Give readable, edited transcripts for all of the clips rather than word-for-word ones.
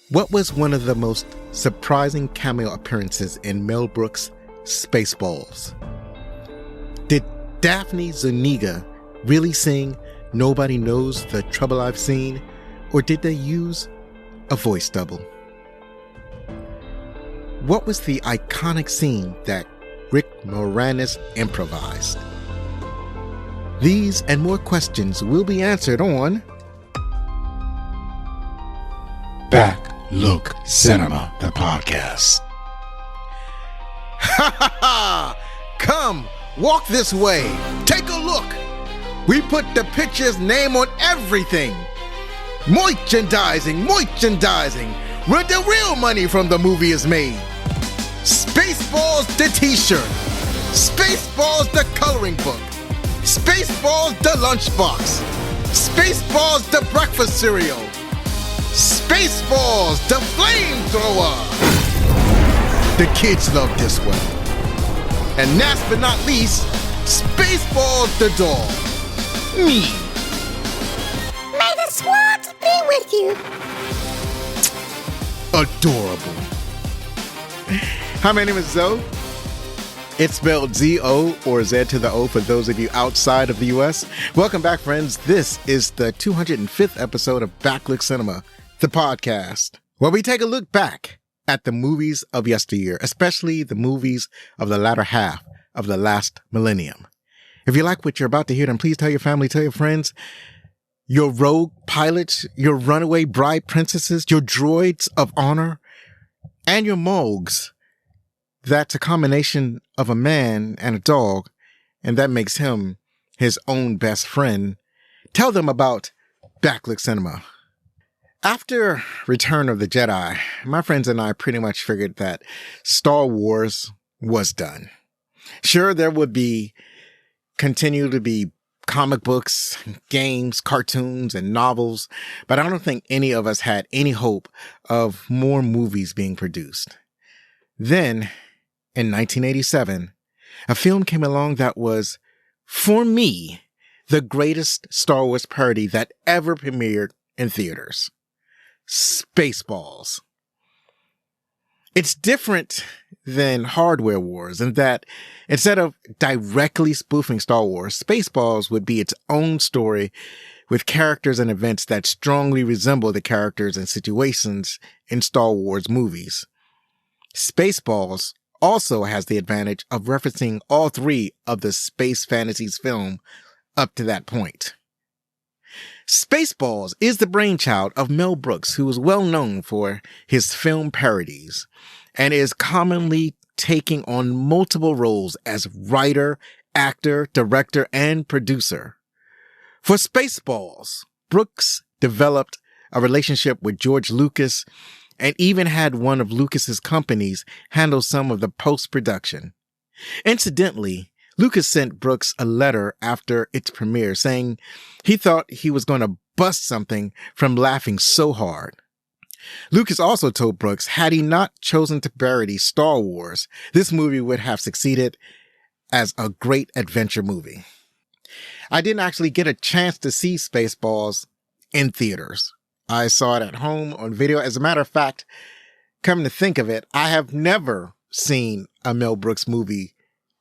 What was one of the most surprising cameo appearances in Mel Brooks' Spaceballs? Did Daphne Zuniga really sing "Nobody Knows the Trouble I've Seen," or did they use a voice double? What was the iconic scene that Rick Moranis improvised? These and more questions will be answered on Back Look Cinema, the podcast. Ha ha ha! Come, walk this way. Take a look. We put the picture's name on everything. Merchandising, where the real money from the movie is made. Spaceballs the t-shirt. Spaceballs the coloring book. Spaceballs the lunchbox. Spaceballs the breakfast cereal. Spaceballs the flamethrower. The kids love this one. And last but not least, Spaceballs the doll. Me. May the thwart be with you. Adorable. Hi, my name is Zoe. It's spelled Z-O or Z to the O for those of you outside of the U.S. Welcome back, friends. This is the 205th episode of Backlook Cinema, the podcast, where we take a look back at the movies of yesteryear, especially the movies of the latter half of the last millennium. If you like what you're about to hear, then please tell your family, tell your friends, your rogue pilots, your runaway bride princesses, your droids of honor, and your Moogs. That's a combination of a man and a dog, and that makes him his own best friend. Tell them about Backlook Cinema. After Return of the Jedi, my friends and I pretty much figured that Star Wars was done. Sure, there would continue to be comic books, games, cartoons, and novels, but I don't think any of us had any hope of more movies being produced. Then, in 1987, a film came along that was, for me, the greatest Star Wars parody that ever premiered in theaters. Spaceballs. It's different than Hardware Wars in that instead of directly spoofing Star Wars, Spaceballs would be its own story with characters and events that strongly resemble the characters and situations in Star Wars movies. Spaceballs also has the advantage of referencing all three of the space fantasies film up to that point. Spaceballs is the brainchild of Mel Brooks, who is well known for his film parodies and is commonly taking on multiple roles as writer, actor, director, and producer. For Spaceballs, Brooks developed a relationship with George Lucas and even had one of Lucas's companies handle some of the post-production. Incidentally, Lucas sent Brooks a letter after its premiere saying he thought he was going to bust something from laughing so hard. Lucas also told Brooks had he not chosen to parody Star Wars, this movie would have succeeded as a great adventure movie. I didn't actually get a chance to see Spaceballs in theaters. I saw it at home on video. As a matter of fact, come to think of it, I have never seen a Mel Brooks movie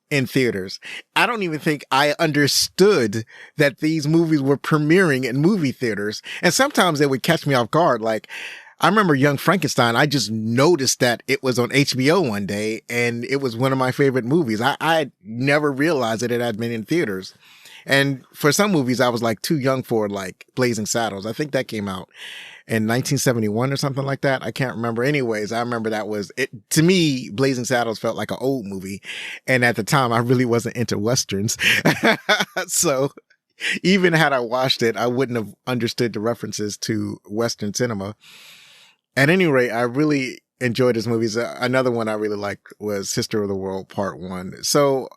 in theaters. I don't even think I understood that these movies were premiering in movie theaters. And sometimes they would catch me off guard. Like, I remember Young Frankenstein. I just noticed that it was on HBO one day and it was one of my favorite movies. I never realized that it had been in theaters. And for some movies, I was like too young for, like Blazing Saddles. I think that came out in 1971 or something like that. I can't remember. Anyways, I remember that was it. To me, Blazing Saddles felt like an old movie. And at the time, I really wasn't into Westerns. So even had I watched it, I wouldn't have understood the references to Western cinema. At any rate, I really enjoyed this movie. Another one I really liked was History of the World Part 1. So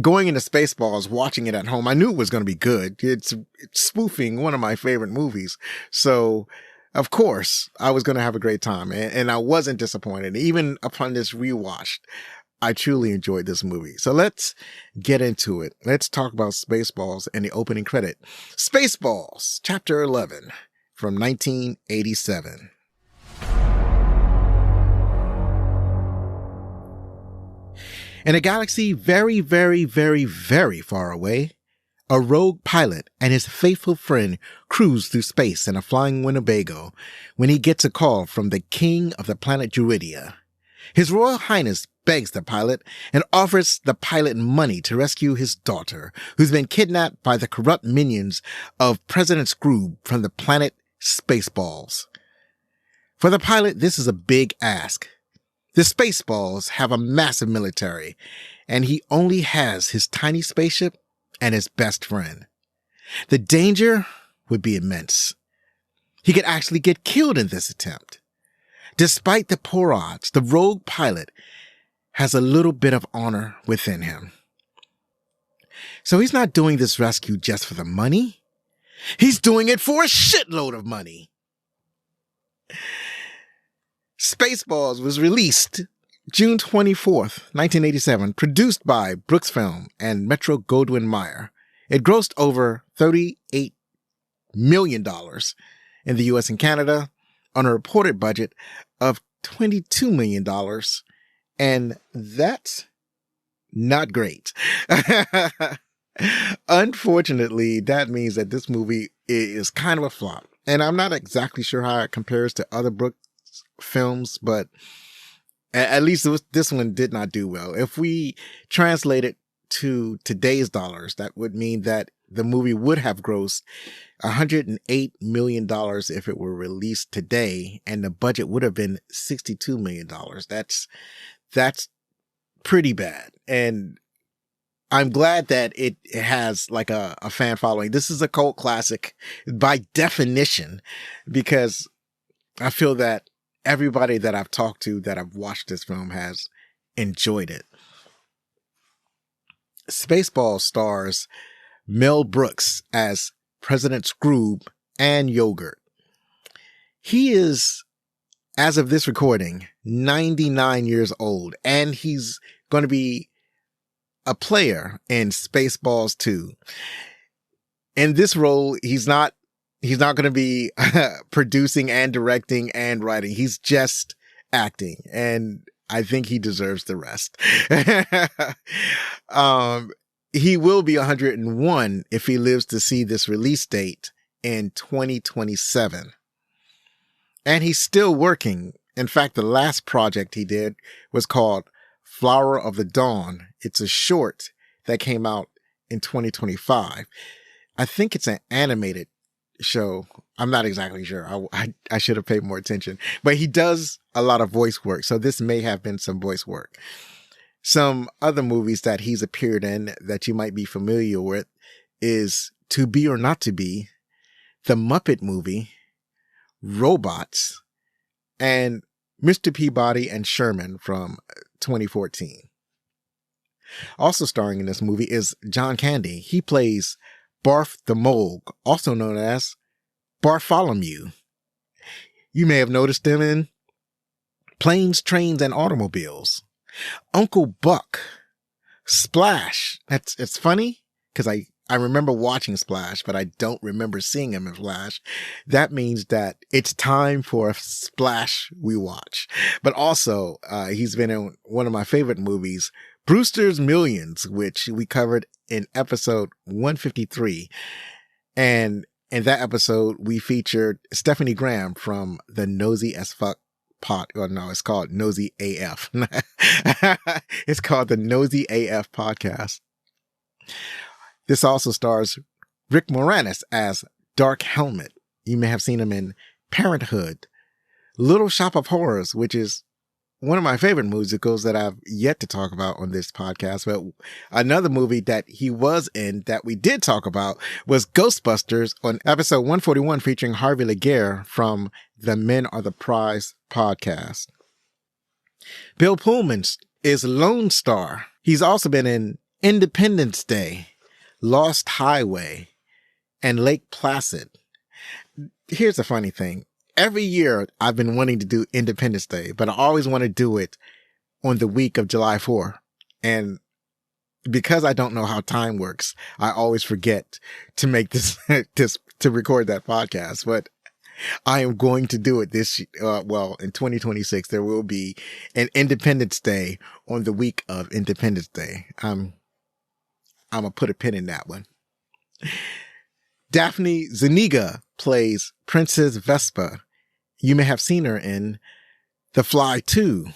going into Spaceballs, watching it at home, I knew it was going to be good. It's spoofing one of my favorite movies. So, of course, I was going to have a great time. And I wasn't disappointed. Even upon this rewatch, I truly enjoyed this movie. So let's get into it. Let's talk about Spaceballs and the opening credit. Spaceballs, Chapter 11 from 1987. In a galaxy very, very, very, very far away, a rogue pilot and his faithful friend cruise through space in a flying Winnebago when he gets a call from the king of the planet Druidia. His Royal Highness begs the pilot and offers the pilot money to rescue his daughter, who's been kidnapped by the corrupt minions of President Skroob from the planet Spaceballs. For the pilot, this is a big ask. The Spaceballs have a massive military, and he only has his tiny spaceship and his best friend. The danger would be immense. He could actually get killed in this attempt. Despite the poor odds, the rogue pilot has a little bit of honor within him. So he's not doing this rescue just for the money. He's doing it for a shitload of money. Spaceballs was released June 24th, 1987, produced by Brooks Film and Metro-Goldwyn-Mayer. It grossed over $38 million in the US and Canada on a reported budget of $22 million. And that's not great. Unfortunately, that means that this movie is kind of a flop. And I'm not exactly sure how it compares to other Brooks films, but at least this one did not do well. If we translate it to today's dollars, that would mean that the movie would have grossed $108 million if it were released today, and the budget would have been $62 million. That's pretty bad. And I'm glad that it has like a fan following. This is a cult classic by definition, because I feel that everybody that I've talked to that I've watched this film has enjoyed it. Spaceballs stars Mel Brooks as President Skroob and Yogurt. He is, as of this recording, 99 years old, and he's going to be a player in Spaceballs 2. In this role, he's not going to be producing and directing and writing. He's just acting, and I think he deserves the rest. He will be 101 if he lives to see this release date in 2027. And he's still working. In fact, the last project he did was called Flower of the Dawn. It's a short that came out in 2025. I think it's an animated show. I'm not exactly sure. I should have paid more attention. But he does a lot of voice work, so this may have been some voice work. Some other movies that he's appeared in that you might be familiar with is To Be or Not to Be, The Muppet Movie, Robots, and Mr. Peabody and Sherman from 2014. Also starring in this movie is John Candy. He plays Barf the Mole, also known as Bartholomew. You may have noticed him in Planes, Trains, and Automobiles. Uncle Buck. Splash. It's funny because I remember watching Splash, but I don't remember seeing him in Flash. That means that it's time for a Splash we watch. But also, he's been in one of my favorite movies, Brewster's Millions, which we covered in episode 153. And in that episode, we featured Stephanie Graham from the Nosy as Fuck it's called Nosy AF. It's called the Nosy AF podcast. This also stars Rick Moranis as Dark Helmet. You may have seen him in Parenthood, Little Shop of Horrors, which is one of my favorite musicals that I've yet to talk about on this podcast. But another movie that he was in that we did talk about was Ghostbusters on episode 141, featuring Harvey Laguerre from the Men Are the Prize podcast. Bill Pullman is Lone Star. He's also been in Independence Day, Lost Highway, and Lake Placid. Here's the funny thing. Every year I've been wanting to do Independence Day, but I always want to do it on the week of July 4th. And because I don't know how time works, I always forget to make this, to record that podcast. But I am going to do it in 2026, there will be an Independence Day on the week of Independence Day. I'm going to put a pin in that one. Daphne Zuniga plays Princess Vespa. You may have seen her in The Fly 2,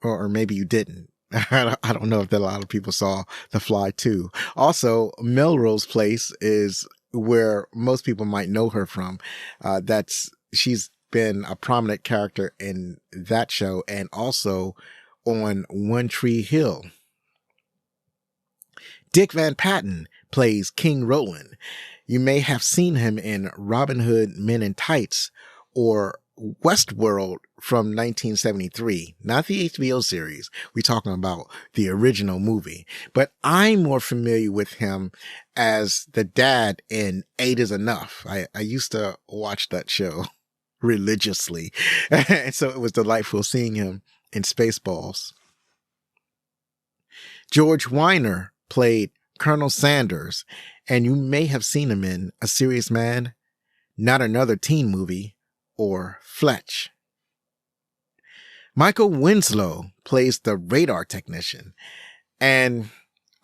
or maybe you didn't. I don't know if that a lot of people saw The Fly 2. Also, Melrose Place is where most people might know her from. She's been a prominent character in that show and also on One Tree Hill. Dick Van Patten plays King Roland. You may have seen him in Robin Hood Men in Tights or Westworld from 1973, not the HBO series. We're talking about the original movie, but I'm more familiar with him as the dad in 8 is Enough. I used to watch that show religiously. And so it was delightful seeing him in Spaceballs. George Weiner played Colonel Sanders, and you may have seen him in A Serious Man, Not Another Teen Movie, or Fletch. Michael Winslow plays the radar technician. And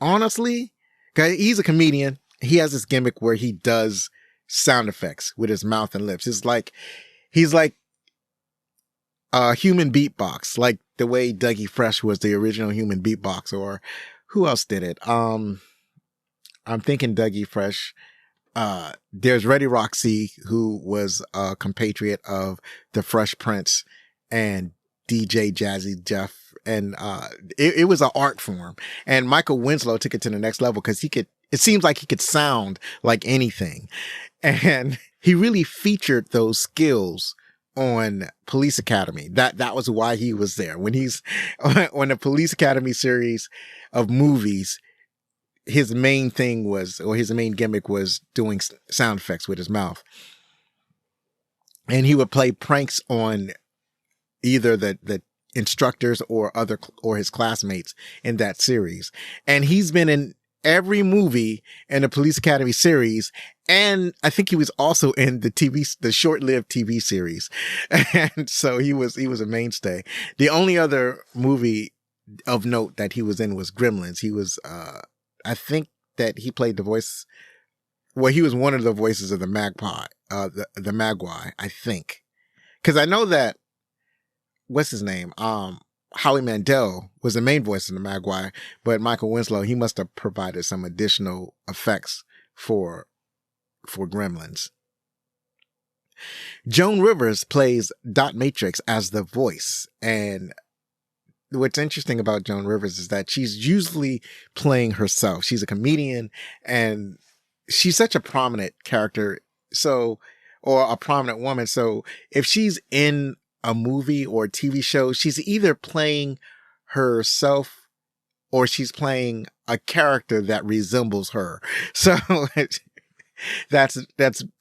honestly, he's a comedian. He has this gimmick where he does sound effects with his mouth and lips. He's like a human beatbox, like the way Dougie Fresh was the original human beatbox, or who else did it? I'm thinking Dougie Fresh. There's Reddy Roxy, who was a compatriot of the Fresh Prince and DJ Jazzy Jeff. And, it was an art form. And Michael Winslow took it to the next level because it seems like he could sound like anything. And he really featured those skills on Police Academy. That was why he was there. When he's on the Police Academy series of movies, his main thing was, or his main gimmick was doing sound effects with his mouth. And he would play pranks on either the instructors or his classmates in that series. And he's been in every movie in the Police Academy series. And I think he was also in the short-lived TV series. And so he was a mainstay. The only other movie of note that he was in was Gremlins. He was, I think that he played the voice. Well, he was one of the voices of the Magpie, the Magui, I think. Cause I know that, what's his name? Howie Mandel was the main voice of the Magui, but Michael Winslow, he must have provided some additional effects for Gremlins. Joan Rivers plays Dot Matrix as the voice. And what's interesting about Joan Rivers is that she's usually playing herself. She's a comedian and she's such a prominent character. Or a prominent woman. So if she's in a movie or a TV show, she's either playing herself or she's playing a character that resembles her. So that's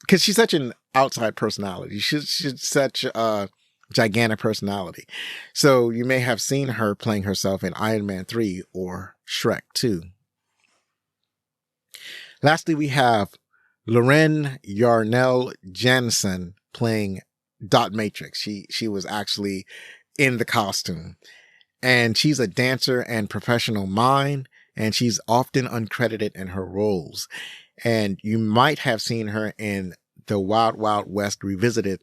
because she's such an outside personality. She's such a gigantic personality. So you may have seen her playing herself in Iron Man 3 or Shrek 2. Lastly, we have Lauren Yarnell Jansen playing Dot Matrix. She was actually in the costume, and she's a dancer and professional mime, and she's often uncredited in her roles. And you might have seen her in The Wild Wild West Revisited,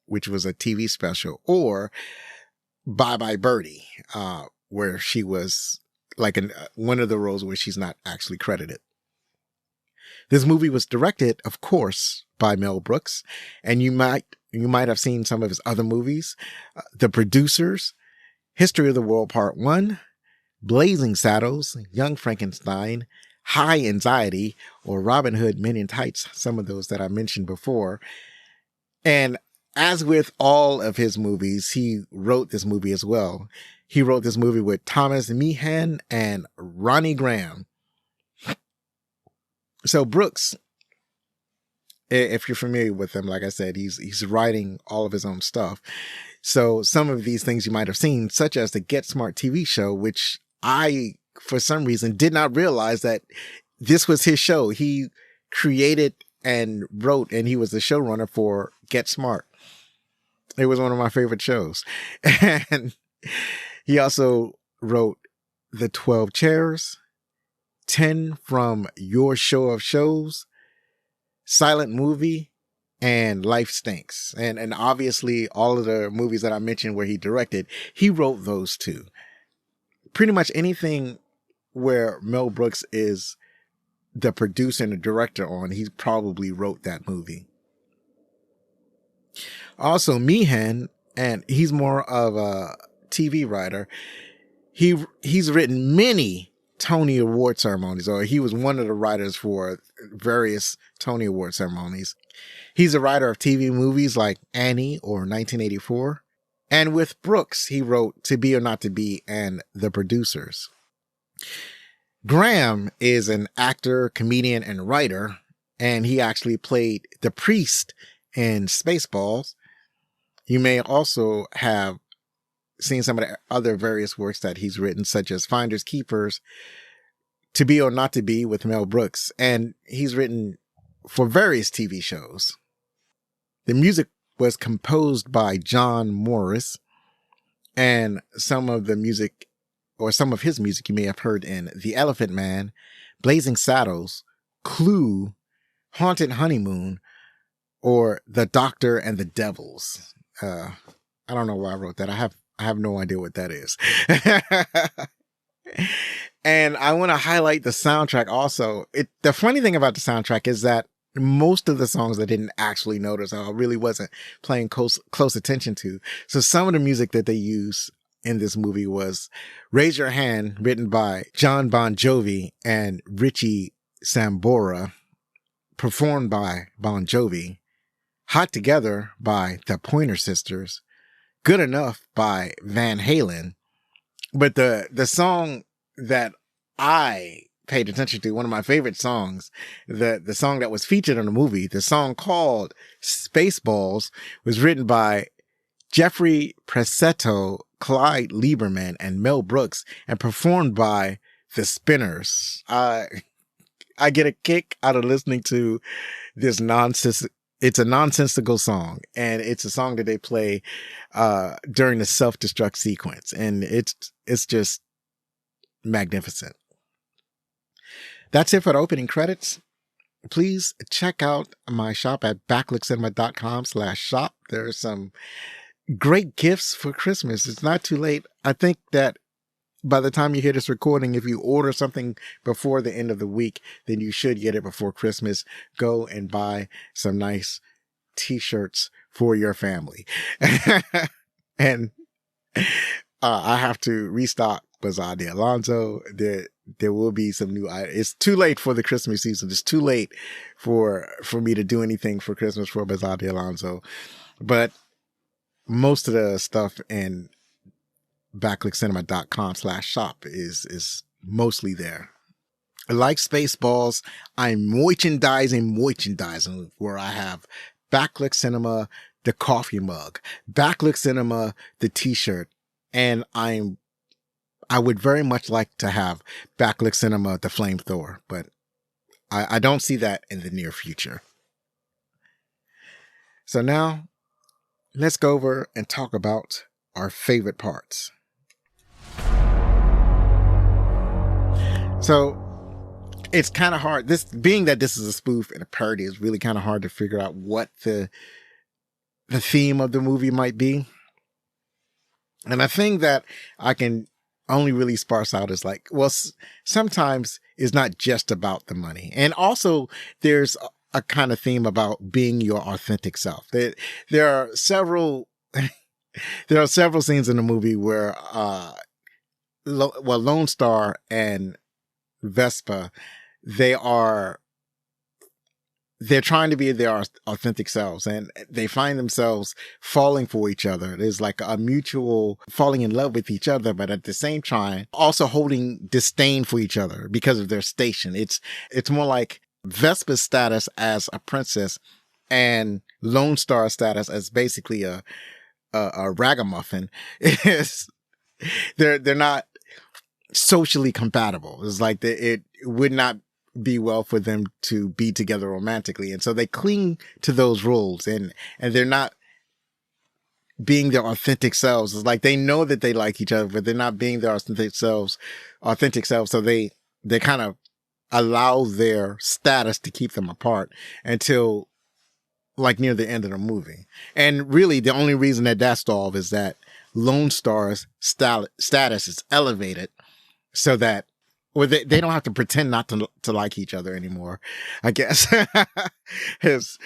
which was a TV special, or Bye Bye Birdie, where she was like one of the roles where she's not actually credited. This movie was directed, of course, by Mel Brooks, and you might have seen some of his other movies. The Producers, History of the World Part 1, Blazing Saddles, Young Frankenstein, High Anxiety, or Robin Hood Men in Tights, some of those that I mentioned before. And as with all of his movies, he wrote this movie as well. He wrote this movie with Thomas Meehan and Ronnie Graham. So Brooks, if you're familiar with him, like I said, he's writing all of his own stuff. So some of these things you might have seen, such as the Get Smart TV show, which I, for some reason, did not realize that this was his show. He created and wrote, and he was the showrunner for Get Smart. It was one of my favorite shows. And he also wrote The 12 Chairs, 10 from Your Show of Shows, Silent Movie, and Life Stinks. And obviously all of the movies that I mentioned where he directed, he wrote those too. Pretty much anything where Mel Brooks is the producer and the director on, he probably wrote that movie. Also, Meehan, and he's more of a TV writer. He's written many Tony Award ceremonies, or he was one of the writers for various Tony Award ceremonies. He's a writer of TV movies like Annie or 1984. And with Brooks, he wrote To Be or Not to Be and The Producers. Graham is an actor, comedian, and writer, and he actually played the priest in Spaceballs. You may also have seen some of the other various works that he's written, such as Finders Keepers, To Be or Not to Be with Mel Brooks, and he's written for various TV shows. The music was composed by John Morris, and some of his music you may have heard in The Elephant Man, Blazing Saddles, Clue, Haunted Honeymoon, or The Doctor and the Devils. I don't know why I wrote that. I have no idea what that is. And I want to highlight the soundtrack also. The funny thing about the soundtrack is that most of the songs I didn't actually notice, I really wasn't paying close attention to. So some of the music that they use in this movie was Raise Your Hand, written by John Bon Jovi and Richie Sambora, performed by Bon Jovi, Hot Together by the Pointer Sisters, Good Enough by Van Halen. But the song that I paid attention to, one of my favorite songs, the song that was featured in the movie, the song called Spaceballs, was written by Jeffrey Presetto, Clyde Lieberman, and Mel Brooks, and performed by the Spinners. I get a kick out of listening to this nonsense. It's a nonsensical song, and it's a song that they play during the self-destruct sequence, and it's just magnificent. That's it for the opening credits. Please check out my shop at backlookcinema.com/shop. There are some great gifts for Christmas. It's not too late. I think that by the time you hear this recording, if you order something before the end of the week, then you should get it before Christmas. Go and buy some nice t-shirts for your family. And I have to restock Bazaar de Alonso. There will be some new items. It's too late for the Christmas season. It's too late for me to do anything for Christmas for Bazaar de Alonso. But most of the stuff in backlookcinema.com/shop is mostly there. Like Spaceballs, I'm merchandising where I have Backlook Cinema, the coffee mug, Backlook Cinema, the t-shirt, and I would very much like to have Backlook Cinema, the flamethrower, but I don't see that in the near future. So now let's go over and talk about our favorite parts. So it's kind of hard. Being that this is a spoof and a parody, is really kind of hard to figure out what the theme of the movie might be. And the thing that I can only really sparse out is like, well, sometimes it's not just about the money. And also there's a kind of theme about being your authentic self. There are several scenes in the movie where, Lone Star and Vespa, they're trying to be their authentic selves, and they find themselves falling for each other. There's like a mutual falling in love with each other, but at the same time also holding disdain for each other because of their station. It's more like Vespa's status as a princess and Lone Star's status as basically a ragamuffin. They're not socially compatible. It's like it would not be well for them to be together romantically. And so they cling to those roles, and they're not being their authentic selves. It's like they know that they like each other, but they're not being their authentic selves. So they kind of allow their status to keep them apart until like near the end of the movie. And really the only reason that that's solved is that Lone Star's status is elevated so that they don't have to pretend not to like each other anymore, I guess. is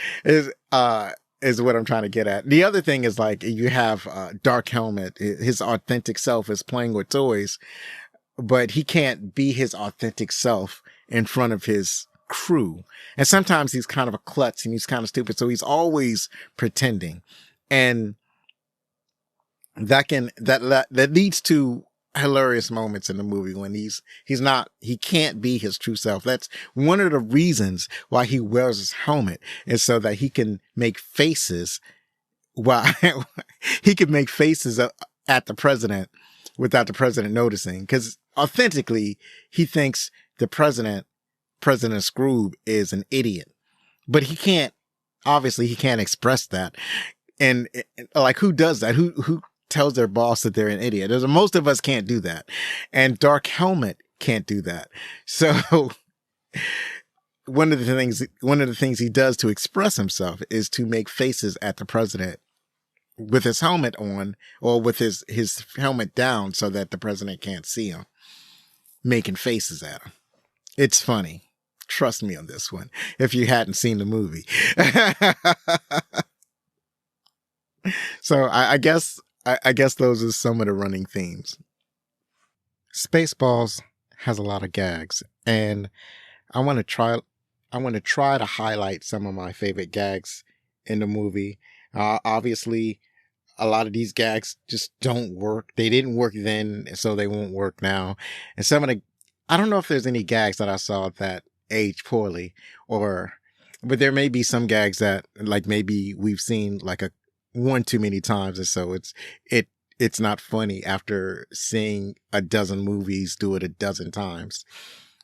what I'm trying to get at. The other thing is like you have Dark Helmet, his authentic self is playing with toys, but he can't be his authentic self in front of his crew. And sometimes he's kind of a klutz and he's kind of stupid. So he's always pretending. And that leads to hilarious moments in the movie when he can't be his true self. That's one of the reasons why he wears his helmet, is so that he can make faces he could make faces at the president without the president noticing. Because authentically, he thinks the President Skroob is an idiot, but he can't express that. And like, who does that? Who tells their boss that they're an idiot? Most of us can't do that. And Dark Helmet can't do that. So one of the things he does to express himself is to make faces at the president with his helmet on, or with his helmet down, so that the president can't see him, making faces at him. It's funny. Trust me on this one, if you hadn't seen the movie. So I guess those are some of the running themes. Spaceballs has a lot of gags, and I want to try to highlight some of my favorite gags in the movie. Obviously, a lot of these gags just don't work. They didn't work then, so they won't work now. And I don't know if there's any gags that I saw that aged poorly, but there may be some gags that like maybe we've seen like one too many times, and so it's not funny after seeing a dozen movies do it a dozen times.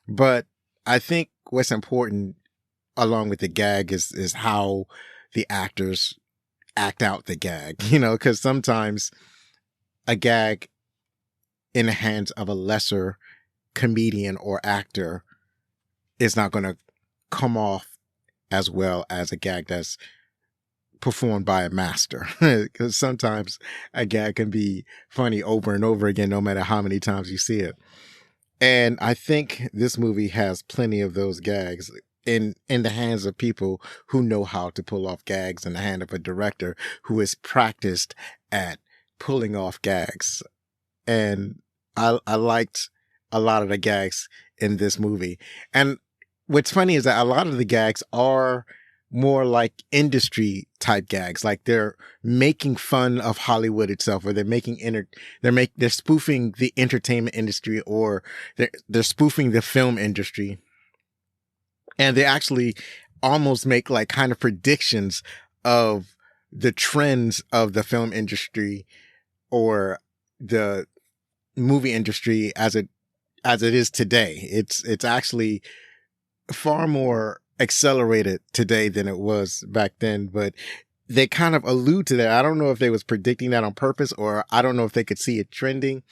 But I think what's important along with the gag is how the actors act out the gag, because sometimes a gag in the hands of a lesser comedian or actor is not going to come off as well as a gag that's performed by a master. Because sometimes a gag can be funny over and over again, no matter how many times you see it. And I think this movie has plenty of those gags in the hands of people who know how to pull off gags, in the hand of a director who is practiced at pulling off gags. And I liked a lot of the gags in this movie. And what's funny is that a lot of the gags are more like industry type gags, like they're making fun of Hollywood itself, or they're spoofing the entertainment industry, or they're spoofing the film industry. And they actually almost make like kind of predictions of the trends of the film industry or the movie industry as it is today. It's actually far more accelerated today than it was back then, but they kind of allude to that. I don't know if they was predicting that on purpose, or I don't know if they could see it trending,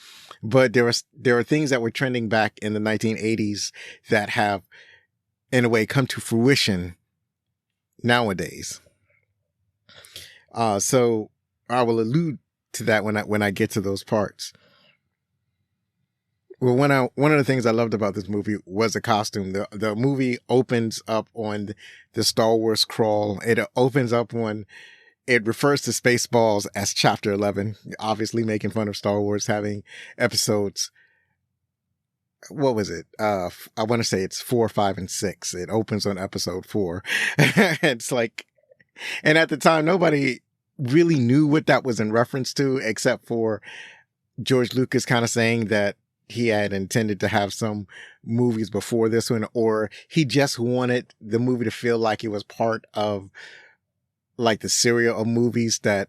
but there are things that were trending back in the 1980s that have, in a way, come to fruition nowadays. So I will allude to that when I get to those parts. Well, one of the things I loved about this movie was the costume. The movie opens up on the Star Wars crawl. It opens up on, it refers to Spaceballs as Chapter 11, obviously making fun of Star Wars having episodes. What was it? I want to say it's 4, 5, and 6. It opens on episode 4. It's like, and at the time, nobody really knew what that was in reference to, except for George Lucas kind of saying that he had intended to have some movies before this one, or he just wanted the movie to feel like it was part of like the serial of movies that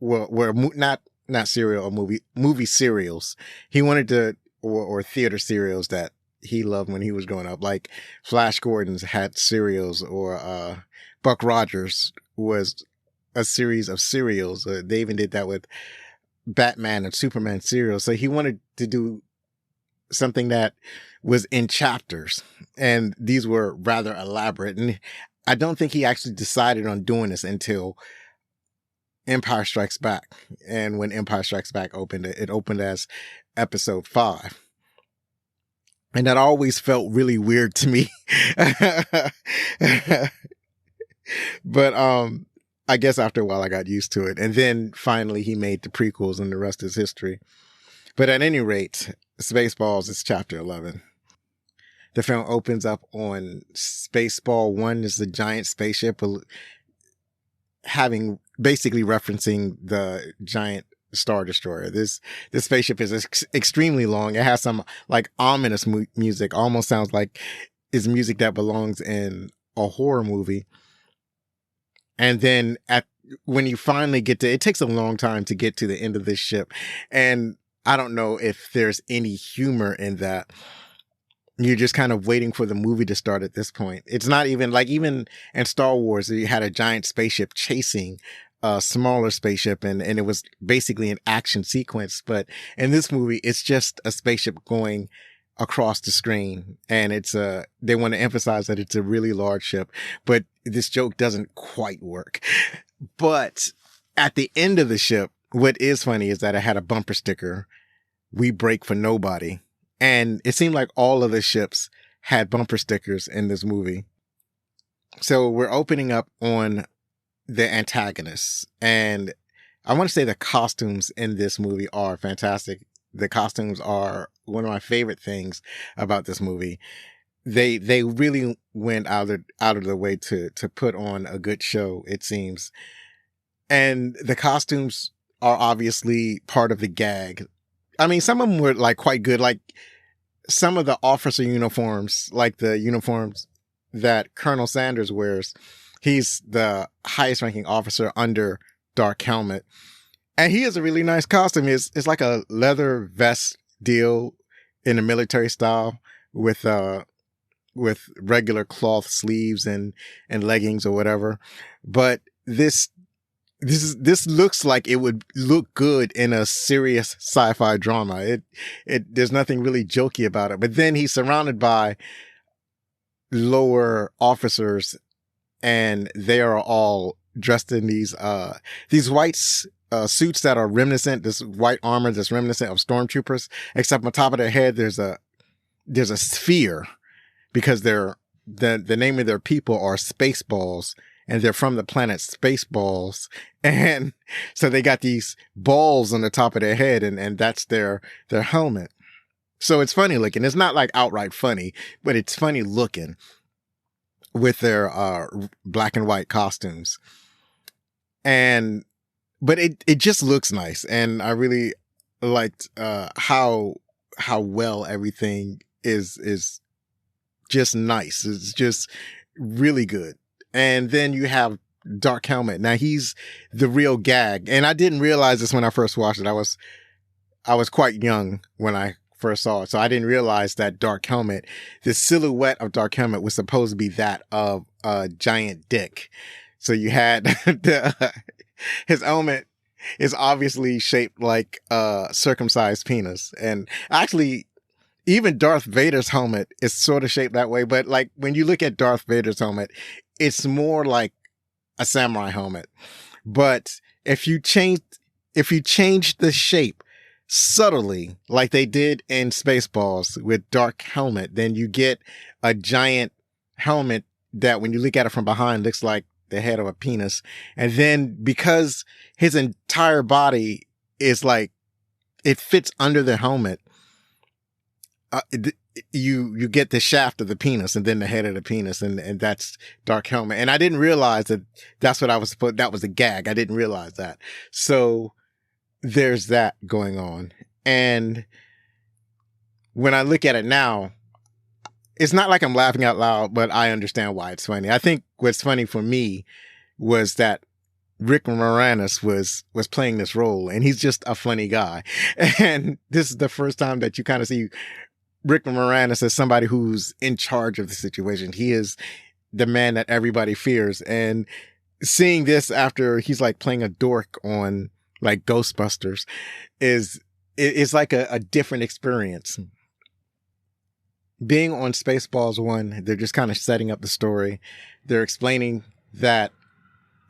were not serial or movie serials. He wanted to, or theater serials that he loved when he was growing up, like Flash Gordon's had serials, or Buck Rogers was a series of serials. They even did that with Batman and Superman serials. So he wanted to do something that was in chapters, and these were rather elaborate. And I don't think he actually decided on doing this until Empire Strikes Back. And when Empire Strikes Back opened, it opened as episode 5. And that always felt really weird to me. But I guess after a while I got used to it. And then finally he made the prequels, and the rest is history. But at any rate, Spaceballs is chapter 11. The film opens up on Spaceball 1 is the giant spaceship, basically referencing the giant Star Destroyer. This spaceship is extremely long. It has some like ominous music, almost sounds like it's music that belongs in a horror movie. And then when you finally get to, it takes a long time to get to the end of this ship. And I don't know if there's any humor in that. You're just kind of waiting for the movie to start at this point. It's not even like, even in Star Wars, you had a giant spaceship chasing a smaller spaceship, and it was basically an action sequence. But in this movie, it's just a spaceship going across the screen, and they want to emphasize that it's a really large ship, but this joke doesn't quite work. But at the end of the ship, what is funny is that it had a bumper sticker, "We brake for nobody." And it seemed like all of the ships had bumper stickers in this movie. So we're opening up on the antagonists, and I want to say the costumes in this movie are fantastic. The costumes are one of my favorite things about this movie. They really went out of the way to put on a good show, it seems. And the costumes are obviously part of the gag. I mean, some of them were like quite good. Like some of the officer uniforms, like the uniforms that Colonel Sanders wears. He's the highest ranking officer under Dark Helmet. And he has a really nice costume. It's like a leather vest deal in a military style with regular cloth sleeves and leggings or whatever. But this looks like it would look good in a serious sci-fi drama. There's nothing really jokey about it. But then he's surrounded by lower officers, and they are all dressed in these white suits that are reminiscent, this white armor that's reminiscent of stormtroopers, except on top of their head there's a sphere, because the name of their people are Spaceballs, and they're from the planet Spaceballs. And so they got these balls on the top of their head, and that's their helmet. So it's funny looking. It's not like outright funny, but it's funny looking with their black and white costumes. But it just looks nice. And I really liked how well everything is just nice. It's just really good. And then you have Dark Helmet. Now he's the real gag. And I didn't realize this when I first watched it. I was quite young when I first saw it. So I didn't realize that Dark Helmet, the silhouette of Dark Helmet was supposed to be that of a giant dick. So you had his helmet is obviously shaped like a circumcised penis. And actually, even Darth Vader's helmet is sort of shaped that way. But like when you look at Darth Vader's helmet, it's more like a samurai helmet. But if you change the shape subtly, like they did in Spaceballs with Dark Helmet, then you get a giant helmet that when you look at it from behind looks like the head of a penis. And then because his entire body is like, it fits under the helmet, you get the shaft of the penis and then the head of the penis, and that's Dark Helmet. And I didn't realize that's what that was a gag. I didn't realize that. So there's that going on. And when I look at it now, it's not like I'm laughing out loud, but I understand why it's funny. I think what's funny for me was that Rick Moranis was playing this role, and he's just a funny guy. And this is the first time that you kind of see Rick Moranis as somebody who's in charge of the situation. He is the man that everybody fears. And seeing this after he's like playing a dork on like Ghostbusters is like a different experience. Being on Spaceballs 1, they're just kind of setting up the story. They're explaining that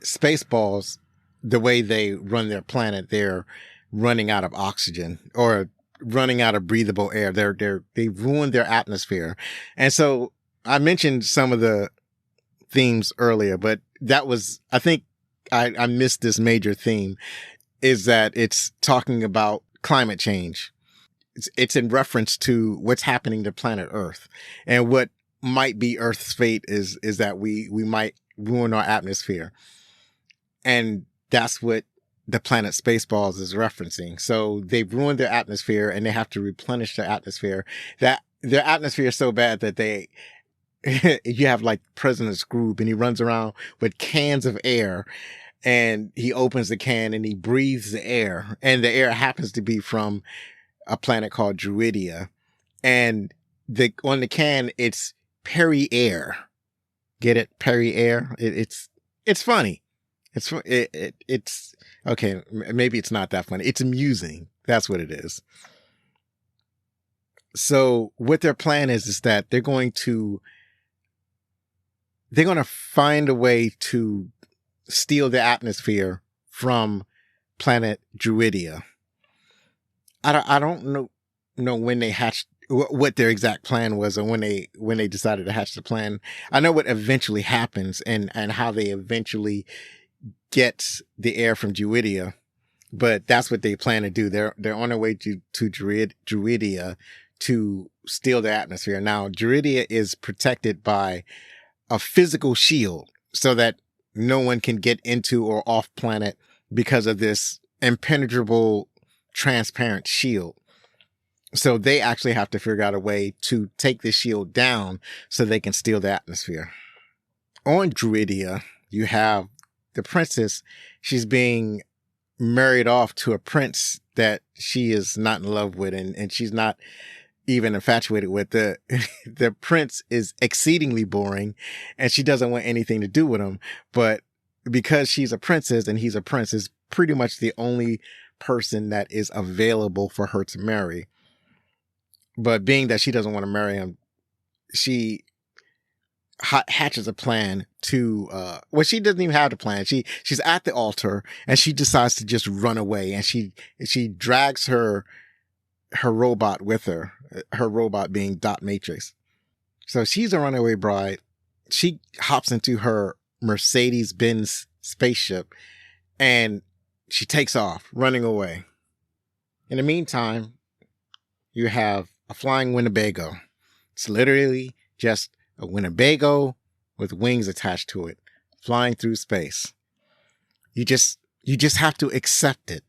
Spaceballs, the way they run their planet, they're running out of oxygen or running out of breathable air. They've ruined their atmosphere. And so I mentioned some of the themes earlier, but that was, I think I missed this major theme, is that it's talking about climate change. It's in reference to what's happening to planet Earth, and what might be Earth's fate is that we might ruin our atmosphere. And that's what the planet Spaceballs is referencing. So they've ruined their atmosphere and they have to replenish their atmosphere. That their atmosphere is so bad that you have like President Skroob, and he runs around with cans of air, and he opens the can and he breathes the air, and the air happens to be from a planet called Druidia. And on the can, it's Perry Air. Get it? Perry Air. It's funny. It's okay. Maybe it's not that funny. It's amusing. That's what it is. So what their plan is that they're going to find a way to steal the atmosphere from planet Druidia. I don't know when they hatched what their exact plan was, or when they decided to hatch the plan. I know what eventually happens and how they eventually get the air from Druidia, but that's what they plan to do. They're on their way to Druidia to steal the atmosphere. Now, Druidia is protected by a physical shield so that no one can get into or off planet because of this impenetrable transparent shield. So they actually have to figure out a way to take the shield down so they can steal the atmosphere. On Druidia, you have the princess. She's being married off to a prince that she is not in love with, and she's not even infatuated with. The prince is exceedingly boring, and she doesn't want anything to do with him. But because she's a princess and he's a prince, is pretty much the only person that is available for her to marry. But being that she doesn't want to marry him, she hatches a plan to, she doesn't even have the plan. She's at the altar and she decides to just run away, and she drags her robot with her robot being Dot Matrix. So she's a runaway bride. She hops into her Mercedes-Benz spaceship and she takes off running away. In the meantime, you have a flying Winnebago. It's literally just a Winnebago with wings attached to it, flying through space. You just have to accept it.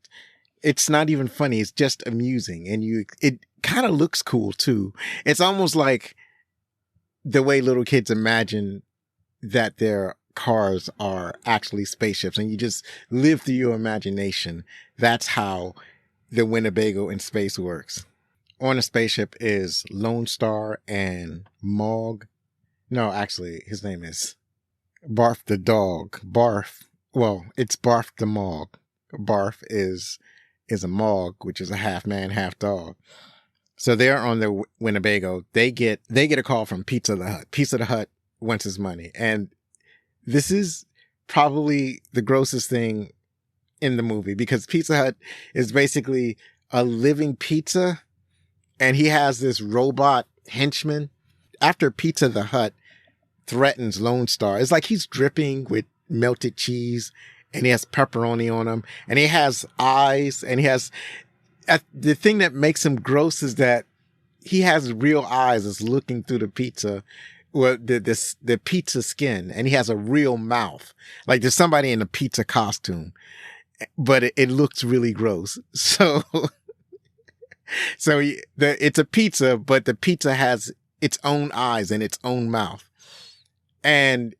It's not even funny. It's just amusing. And it kind of looks cool too. It's almost like the way little kids imagine that their cars are actually spaceships, and you just live through your imagination. That's how the Winnebago in space works. On a spaceship is Lone Star and Mog. No, actually, his name is Barf the dog. It's Barf the Mog. Barf is a Mog, which is a half man, half dog. So they're on the Winnebago. They get a call from Pizza the Hut. Pizza the Hut wants his money. And this is probably the grossest thing in the movie, because Pizza Hut is basically a living pizza, and he has this robot henchman. After Pizza the Hut threatens Lone Star, it's like he's dripping with melted cheese, and he has pepperoni on him, and he has eyes, and he has the thing that makes him gross is that he has real eyes that's looking through the pizza, well, the pizza skin, and he has a real mouth. Like there's somebody in a pizza costume, but it looks really gross. So it's a pizza, but the pizza has its own eyes and its own mouth. And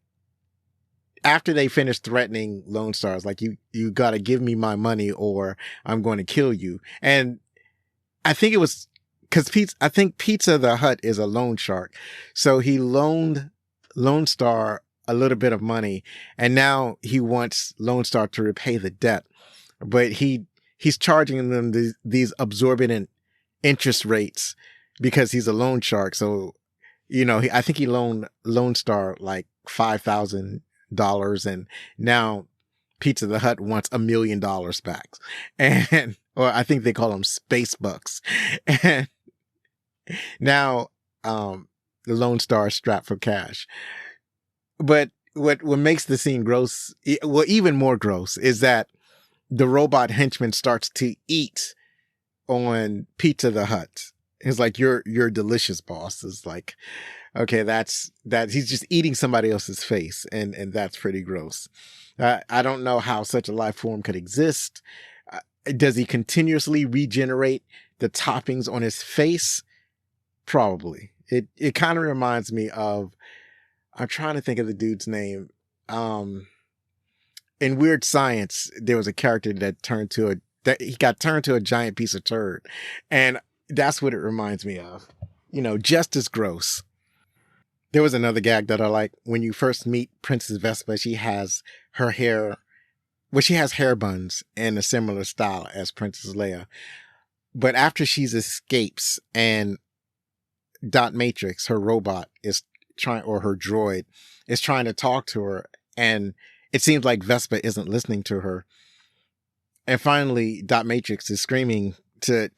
after they finish threatening Lone Star, it's like, you got to give me my money or I'm going to kill you. And I think it was I think Pizza the Hut is a loan shark. So he loaned Lone Star a little bit of money, and now he wants Lone Star to repay the debt, but he's charging them these absorbent interest rates because he's a loan shark. So, I think he loaned Lone Star like $5,000, and now Pizza the Hut wants $1 million back. Or I think they call them space bucks. And now, the Lone Star is strapped for cash. But what makes the scene gross, well, even more gross, is that the robot henchman starts to eat on Pizza the Hut. It's like, you're delicious, boss. It's like, okay, that's he's just eating somebody else's face, and that's pretty gross. I don't know how such a life form could exist. Does he continuously regenerate the toppings on his face? Probably. It kind of reminds me of, I'm trying to think of the dude's name. In Weird Science, there was a character that he got turned to a giant piece of turd. And that's what it reminds me of. Just as gross. There was another gag that I like. When you first meet Princess Vespa, she has her hair, she has hair buns in a similar style as Princess Leia. But after she escapes and Dot Matrix, her robot, or her droid, is trying to talk to her, and it seems like Vespa isn't listening to her. And finally, Dot Matrix is screaming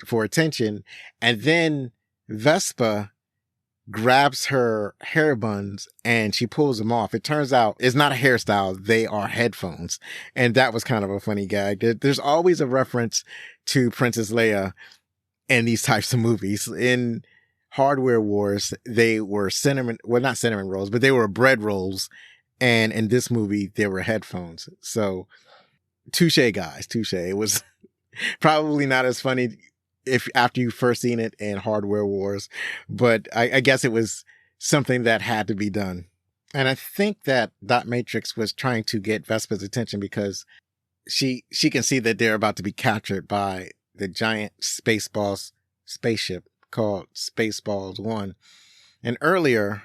for attention, and then Vespa grabs her hair buns and she pulls them off. It turns out it's not a hairstyle, they are headphones. And that was kind of a funny gag. There's always a reference to Princess Leia in these types of movies. In Hardware Wars, they were not cinnamon rolls, but they were bread rolls. And in this movie, they were headphones. So touche, guys, touche. It was probably not as funny after you first seen it in Hardware Wars, but I guess it was something that had to be done. And I think that Dot Matrix was trying to get Vespa's attention because she can see that they're about to be captured by the giant Spaceballs spaceship called Spaceballs 1. And earlier,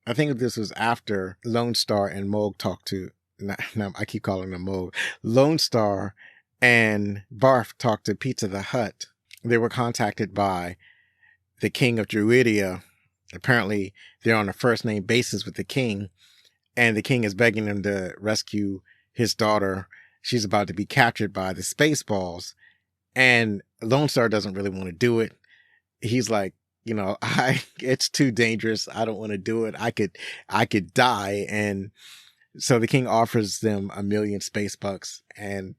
I think this was after Lone Star and Moog talked to, I keep calling them Moog, Lone Star and Barf talked to Pizza the Hut. They were contacted by the king of Druidia. Apparently, they're on a first name basis with the king, and the king is begging them to rescue his daughter. She's about to be captured by the Spaceballs, and Lone Star doesn't really want to do it. He's like, it's too dangerous. I don't want to do it. I could die. And so the king offers them $1 million space bucks, and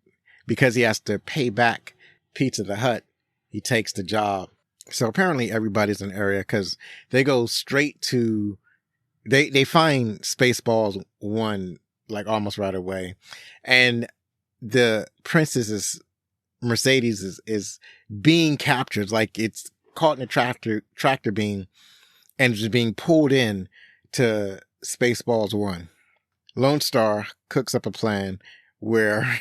because he has to pay back Pizza the Hut, he takes the job. So apparently everybody's in the area because they go straight to, they find Spaceballs 1 like almost right away. And the princess's Mercedes is being captured. Like it's caught in a tractor beam and just being pulled in to Spaceballs 1. Lone Star cooks up a plan where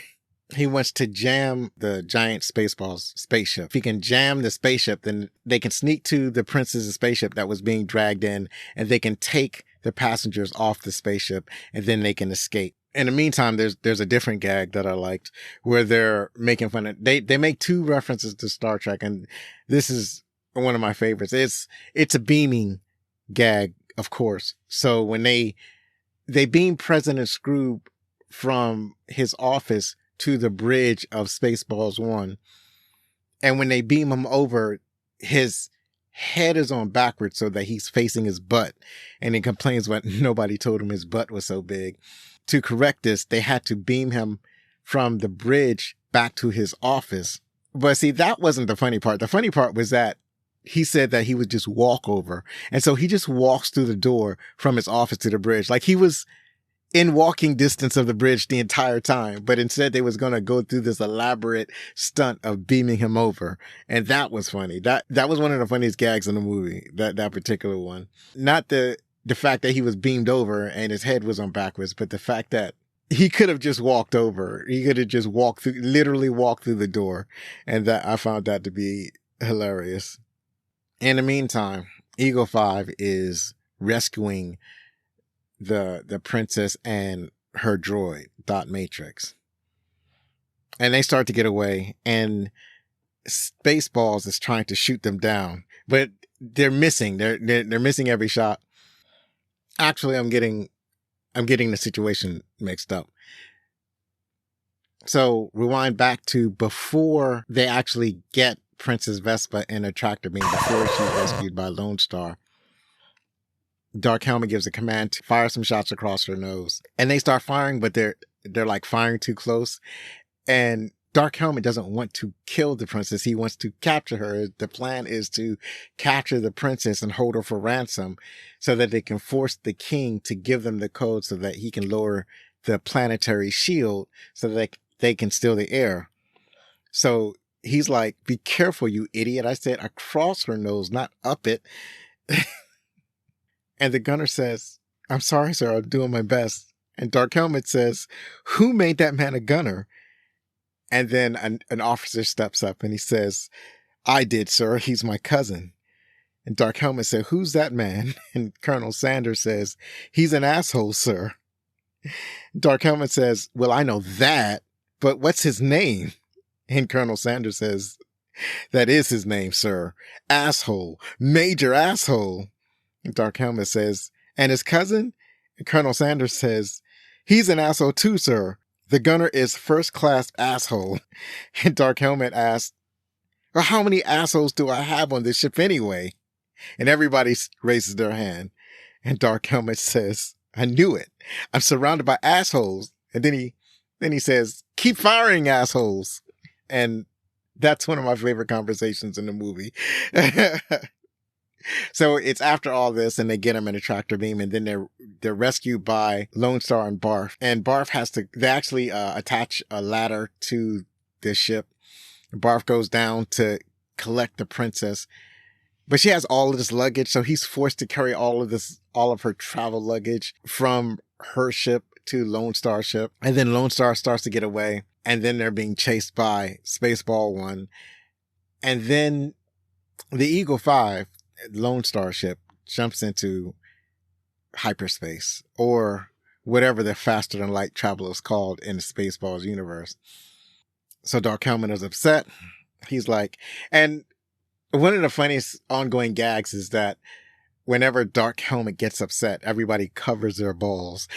he wants to jam the giant Spaceballs spaceship. If he can jam the spaceship, then they can sneak to the princess's spaceship that was being dragged in, and they can take the passengers off the spaceship, and then they can escape. In the meantime, there's a different gag that I liked where they're making fun of, they make 2 references to Star Trek, and this is one of my favorites. It's a beaming gag, of course. So when they beam President Skroob from his office to the bridge of Spaceballs 1. And when they beam him over, his head is on backwards so that he's facing his butt. And he complains what nobody told him his butt was so big. To correct this, they had to beam him from the bridge back to his office. But see, that wasn't the funny part. The funny part was that he said that he would just walk over. And so he just walks through the door from his office to the bridge. Like he was in walking distance of the bridge the entire time, but instead they was going to go through this elaborate stunt of beaming him over. And that was funny. That was one of the funniest gags in the movie, that particular one. Not the fact that he was beamed over and his head was on backwards, but the fact that he could have just walked over. He could have just literally walked through the door. And that I found that to be hilarious. In the meantime, Eagle 5 is rescuing the princess and her droid, Dot Matrix. And they start to get away, and Spaceballs is trying to shoot them down, but they're missing. They're missing every shot. Actually, I'm getting the situation mixed up. So rewind back to before they actually get Princess Vespa in a tractor beam, before she's rescued by Lone Star. Dark Helmet gives a command to fire some shots across her nose, and they start firing, but they're like firing too close. And Dark Helmet doesn't want to kill the princess. He wants to capture her. The plan is to capture the princess and hold her for ransom so that they can force the king to give them the code so that he can lower the planetary shield so that they can steal the heir. So he's like, be careful, you idiot. I said across her nose, not up it. And the gunner says, I'm sorry, sir. I'm doing my best. And Dark Helmet says, who made that man a gunner? And then an officer steps up and he says, I did, sir. He's my cousin. And Dark Helmet said, who's that man? And Colonel Sanders says, he's an asshole, sir. Dark Helmet says, well, I know that, but what's his name? And Colonel Sanders says, that is his name, sir. Asshole. Major asshole. And Dark Helmet says, and his cousin? And Colonel Sanders says, he's an asshole too, sir. The gunner is first class asshole. And Dark Helmet asks, well, how many assholes do I have on this ship anyway? And everybody raises their hand. And Dark Helmet says, I knew it. I'm surrounded by assholes. And then he says, keep firing, assholes. And that's one of my favorite conversations in the movie. So it's after all this, and they get him in a tractor beam, and then they're rescued by Lone Star and Barf. And Barf they actually attach a ladder to this ship. Barf goes down to collect the princess, but she has all of this luggage, so he's forced to carry all of her travel luggage from her ship to Lone Star ship. And then Lone Star starts to get away, and then they're being chased by Spaceball 1. And then the Eagle 5, Lone Star ship, jumps into hyperspace, or whatever the faster than light travel is called in the Spaceballs universe. So Dark Helmet is upset. He's like, and one of the funniest ongoing gags is that whenever Dark Helmet gets upset, everybody covers their balls.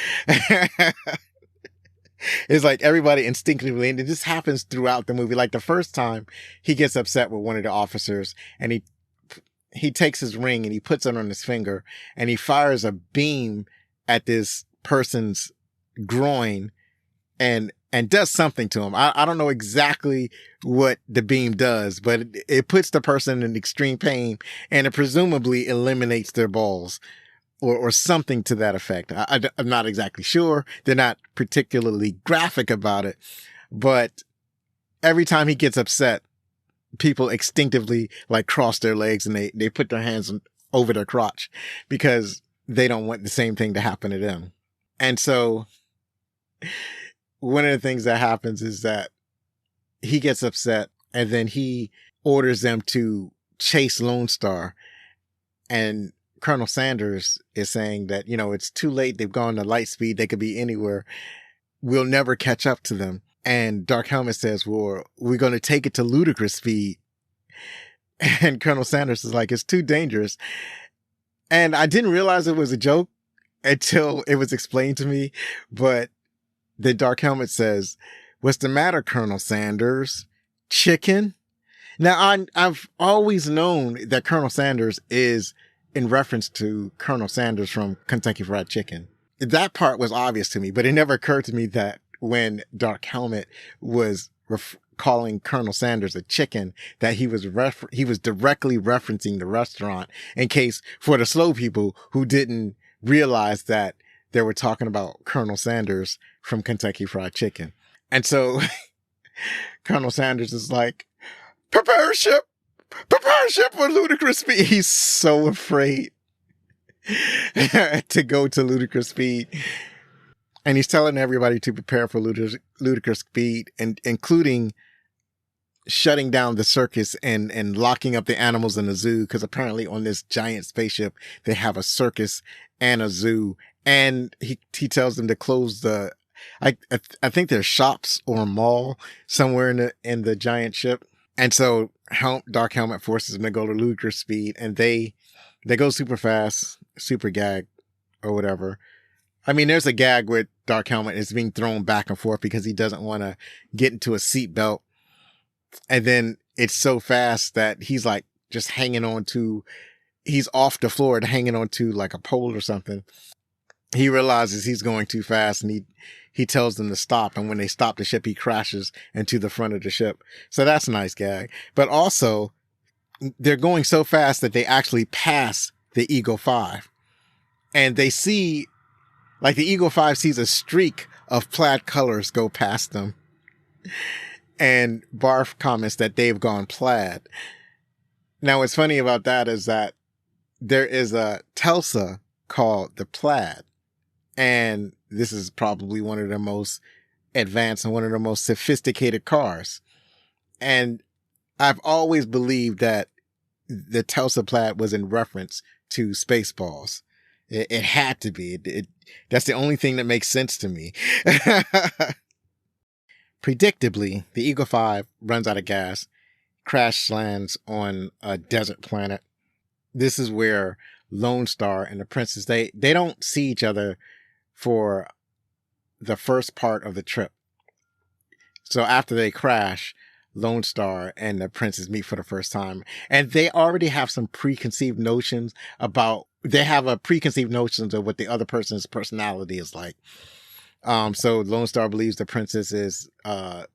It's like everybody instinctively, and this happens throughout the movie. Like the first time he gets upset with one of the officers, and he takes his ring and he puts it on his finger, and he fires a beam at this person's groin and does something to him. I don't know exactly what the beam does, but it puts the person in extreme pain, and it presumably eliminates their balls or something to that effect. I'm not exactly sure. They're not particularly graphic about it, but every time he gets upset, people instinctively like cross their legs and they put their hands over their crotch because they don't want the same thing to happen to them. And so one of the things that happens is that he gets upset, and then he orders them to chase Lone Star. And Colonel Sanders is saying that, it's too late. They've gone to light speed. They could be anywhere. We'll never catch up to them. And Dark Helmet says, well, we're going to take it to ludicrous speed. And Colonel Sanders is like, it's too dangerous. And I didn't realize it was a joke until it was explained to me. But the Dark Helmet says, what's the matter, Colonel Sanders? Chicken? Now, I've always known that Colonel Sanders is in reference to Colonel Sanders from Kentucky Fried Chicken. That part was obvious to me, but it never occurred to me that when Dark Helmet was calling Colonel Sanders a chicken, that he was directly referencing the restaurant, in case for the slow people who didn't realize that they were talking about Colonel Sanders from Kentucky Fried Chicken. And so Colonel Sanders is like, prepare ship for ludicrous speed. He's so afraid to go to ludicrous speed. And he's telling everybody to prepare for ludicrous speed, and including shutting down the circus and locking up the animals in the zoo, because apparently on this giant spaceship, they have a circus and a zoo And he tells them to close the, I think there's shops or a mall somewhere in the giant ship. And so Dark Helmet forces them to go to ludicrous speed, and they go super fast, super gag or whatever. I mean, there's a gag where Dark Helmet is being thrown back and forth because he doesn't want to get into a seatbelt. And then it's so fast that he's like just hanging on to, he's off the floor and hanging on to like a pole or something. He realizes he's going too fast, and he tells them to stop. And when they stop the ship, he crashes into the front of the ship. So that's a nice gag. But also, they're going so fast that they actually pass the Eagle 5. And they see, like the Eagle 5 sees a streak of plaid colors go past them. And Barf comments that they've gone plaid. Now, what's funny about that is that there is a Telsa called the Plaid. And this is probably one of the most advanced and one of the most sophisticated cars. And I've always believed that the Telsa Plaid was in reference to Spaceballs. It had to be. That's the only thing that makes sense to me. Predictably, the Eagle 5 runs out of gas, crash lands on a desert planet. This is where Lone Star and the princess, they don't see each other for the first part of the trip. So after they crash, Lone Star and the princess meet for the first time. And they already have some preconceived notions of what the other person's personality is like. So Lone Star believes the princess is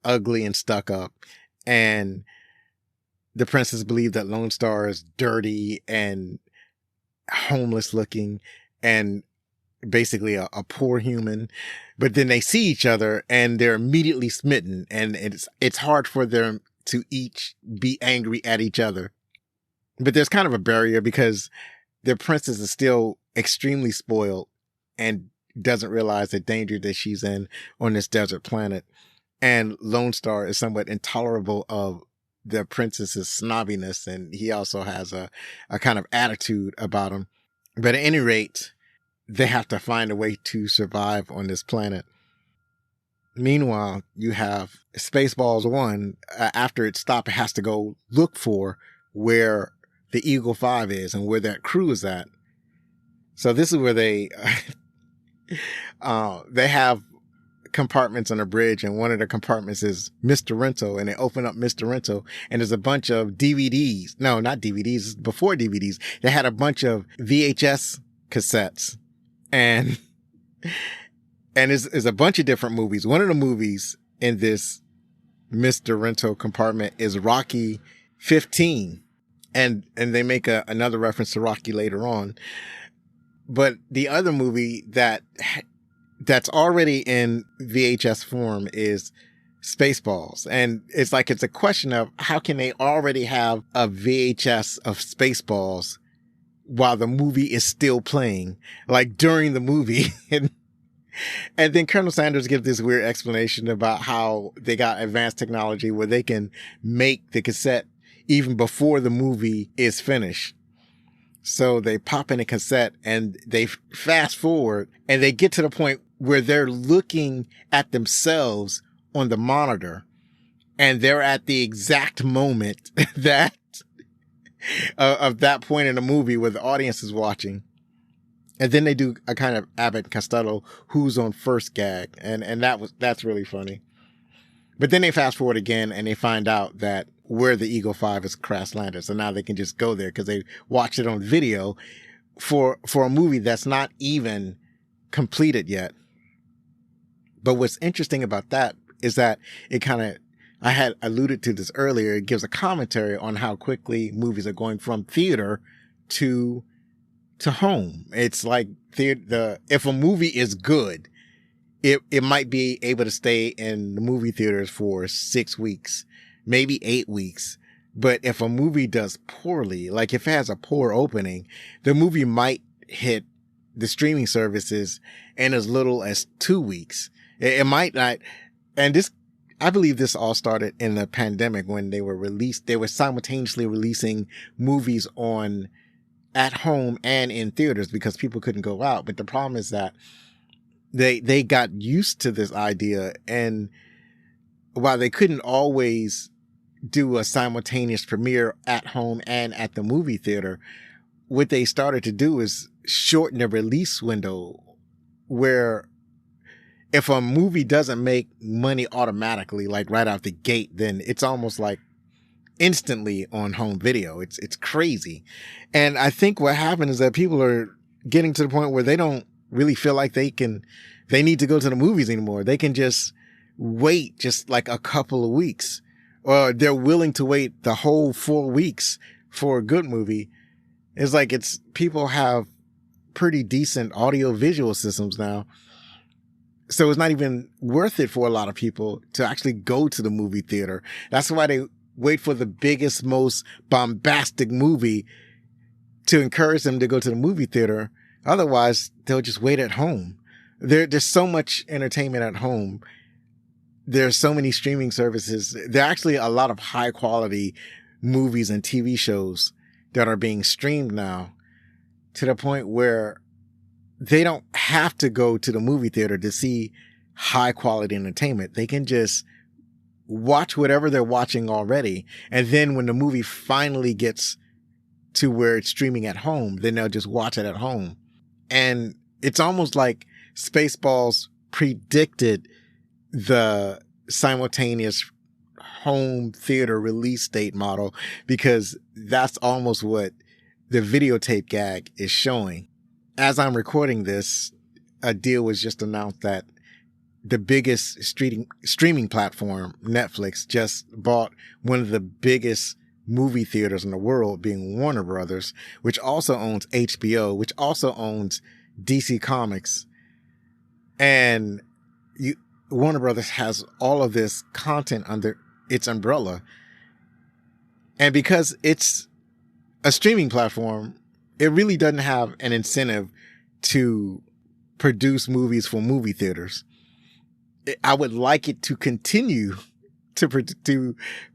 ugly and stuck up. And the princess believes that Lone Star is dirty and homeless looking and basically a poor human. But then they see each other and they're immediately smitten, and it's hard for them to each be angry at each other. But there's kind of a barrier because the princess is still extremely spoiled and doesn't realize the danger that she's in on this desert planet. And Lone Star is somewhat intolerable of the princess's snobbiness, and he also has a kind of attitude about him. But at any rate, they have to find a way to survive on this planet. Meanwhile, you have Spaceballs 1. After it stopped, it has to go look for where the Eagle 5 is and where that crew is at. So this is where they have compartments on a bridge, and one of the compartments is Mr. Rental, and they open up Mr. Rental, and there's a bunch of DVDs. No, not DVDs. Before DVDs, they had a bunch of VHS cassettes, and there's a bunch of different movies. One of the movies in this Mr. Rental compartment is Rocky 15, and they make another reference to Rocky later on. But the other movie that's already in VHS form is Spaceballs. And it's a question of how can they already have a VHS of Spaceballs while the movie is still playing, like during the movie. And then Colonel Sanders gives this weird explanation about how they got advanced technology where they can make the cassette even before the movie is finished. So they pop in a cassette and they fast forward and they get to the point where they're looking at themselves on the monitor, and they're at the exact moment that of that point in the movie where the audience is watching. And then they do a kind of Abbott and Costello who's on first gag, and that's really funny. But then they fast forward again and they find out that where the Eagle 5 is crash landed. So now they can just go there because they watched it on video for a movie that's not even completed yet. But what's interesting about that is that I had alluded to this earlier. It gives a commentary on how quickly movies are going from theater to home. It's like if a movie is good, it might be able to stay in the movie theaters for 6 weeks, maybe 8 weeks. But if a movie does poorly, like if it has a poor opening, the movie might hit the streaming services in as little as 2 weeks. It might not. And I believe this all started in the pandemic when they were simultaneously releasing movies on at home and in theaters because people couldn't go out. But the problem is that they got used to this idea, and while they couldn't always do a simultaneous premiere at home and at the movie theater, what they started to do is shorten the release window, where if a movie doesn't make money automatically, like right out the gate, then it's almost like instantly on home video. It's crazy. And I think what happened is that people are getting to the point where they don't really feel like they need to go to the movies anymore. They can just wait just like a couple of weeks, or they're willing to wait the whole 4 weeks for a good movie. It's like people have pretty decent audio visual systems now. So it's not even worth it for a lot of people to actually go to the movie theater. That's why they wait for the biggest, most bombastic movie to encourage them to go to the movie theater. Otherwise, they'll just wait at home. There's so much entertainment at home. There's so many streaming services. There are actually a lot of high quality movies and TV shows that are being streamed now, to the point where they don't have to go to the movie theater to see high quality entertainment. They can just watch whatever they're watching already. And then when the movie finally gets to where it's streaming at home, then they'll just watch it at home. And it's almost like Spaceballs predicted the simultaneous home theater release date model, because that's almost what the videotape gag is showing. As I'm recording this, a deal was just announced that the biggest streaming platform, Netflix, just bought one of the biggest movie theaters in the world, being Warner Brothers, which also owns HBO, which also owns DC Comics. And Warner Brothers has all of this content under its umbrella. And because it's a streaming platform, it really doesn't have an incentive to produce movies for movie theaters. I would like it to continue to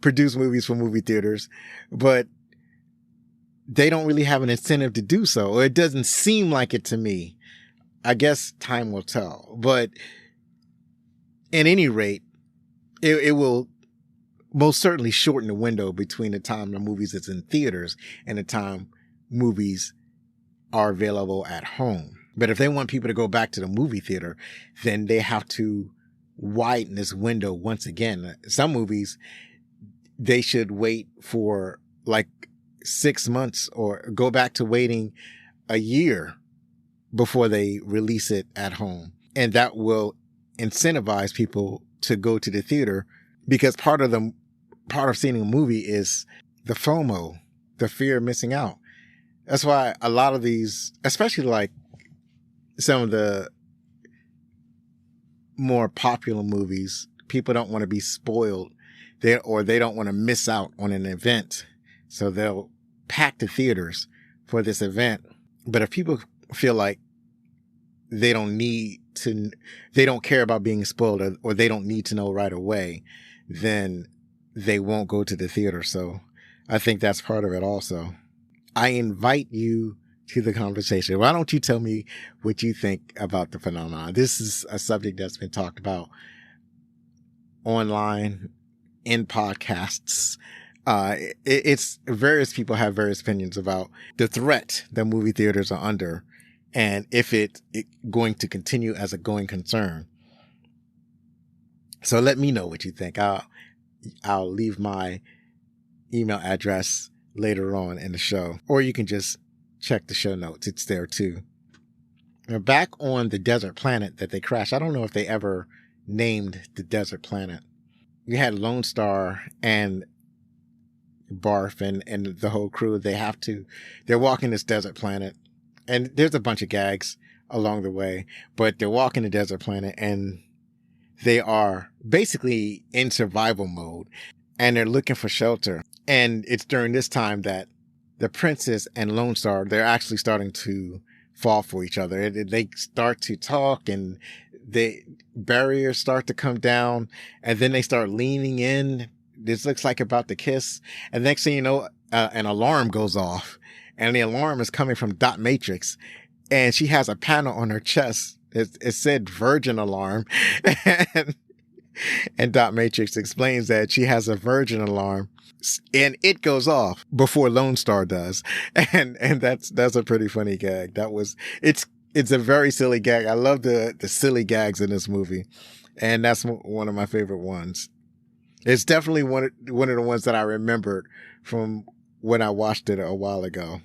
produce movies for movie theaters, but they don't really have an incentive to do so, or it doesn't seem like it to me. I guess time will tell. But at any rate, it will most certainly shorten the window between the time the movies is in theaters and the time movies are available at home. But if they want people to go back to the movie theater, then they have to widen this window once again. Some movies, they should wait for like 6 months or go back to waiting a year before they release it at home. And that will incentivize people to go to the theater, because part of seeing a movie is the FOMO, the fear of missing out. That's why a lot of these, especially like some of the more popular movies, people don't want to be spoiled they don't want to miss out on an event. So they'll pack the theaters for this event. But if people feel like they don't care about being spoiled, or they don't need to know right away, then they won't go to the theater. So I think that's part of it also. I invite you to the conversation. Why don't you tell me what you think about the phenomenon? This is a subject that's been talked about online, in podcasts. It's various people have various opinions about the threat that movie theaters are under, and if it going to continue as a going concern. So let me know what you think. I'll leave my email address later on in the show, or you can just check the show notes. It's there too. Now, back on the desert planet that they crashed, I don't know if they ever named the desert planet. You had Lone Star and Barf and the whole crew. They're walking this desert planet, and there's a bunch of gags along the way, but they're walking the desert planet and they are basically in survival mode, and they're looking for shelter. And it's during this time that the Princess and Lone Star, they're actually starting to fall for each other. They start to talk, and the barriers start to come down, and then they start leaning in. This looks like about to kiss. And next thing you know, an alarm goes off, and the alarm is coming from Dot Matrix, and she has a panel on her chest. It said Virgin Alarm, and Dot Matrix explains that she has a Virgin Alarm, and it goes off before Lone Star does, and that's a pretty funny gag. It's a very silly gag. I love the silly gags in this movie, and that's one of my favorite ones. It's definitely one of the ones that I remembered from when I watched it a while ago.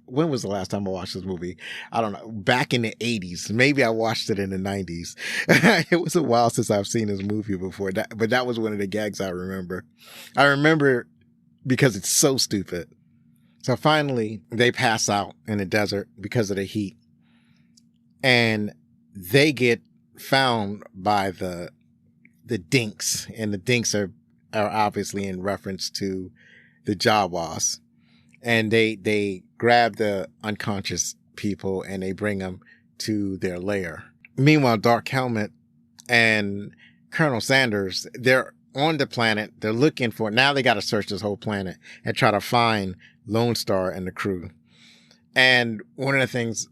When was the last time I watched this movie? I don't know. Back in the 80s. Maybe I watched it in the 90s. It was a while since I've seen this movie before. But that was one of the gags I remember. I remember because it's so stupid. So finally, they pass out in the desert because of the heat. And they get found by the dinks. And the dinks are obviously in reference to the Jawas. And they grab the unconscious people and they bring them to their lair. Meanwhile, Dark Helmet and Colonel Sanders, they're on the planet. They're looking for, now they got to search this whole planet and try to find Lone Star and the crew. And one of the things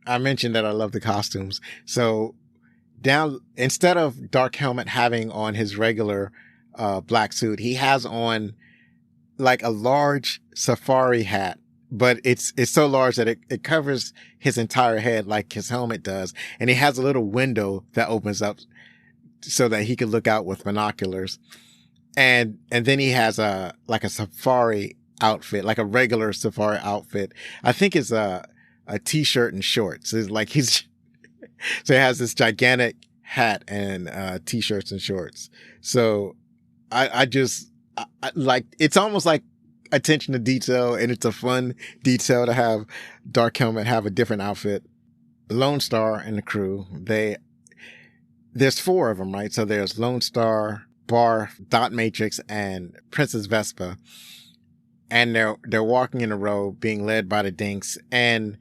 I mentioned that I love the costumes. So instead of Dark Helmet having on his regular black suit, he has on like a large safari hat, but it's so large that it covers his entire head like his helmet does. And he has a little window that opens up so that he can look out with binoculars. And then he has a safari outfit, like a regular safari outfit. I think it's a t-shirt and shorts. It's like so he has this gigantic hat and t-shirts and shorts. So I like, it's almost like attention to detail, and it's a fun detail to have Dark Helmet have a different outfit. Lone Star and the crew, there's 4 of them, right? So there's Lone Star, Barf, Dot Matrix, and Princess Vespa. And they're walking in a row being led by the dinks. And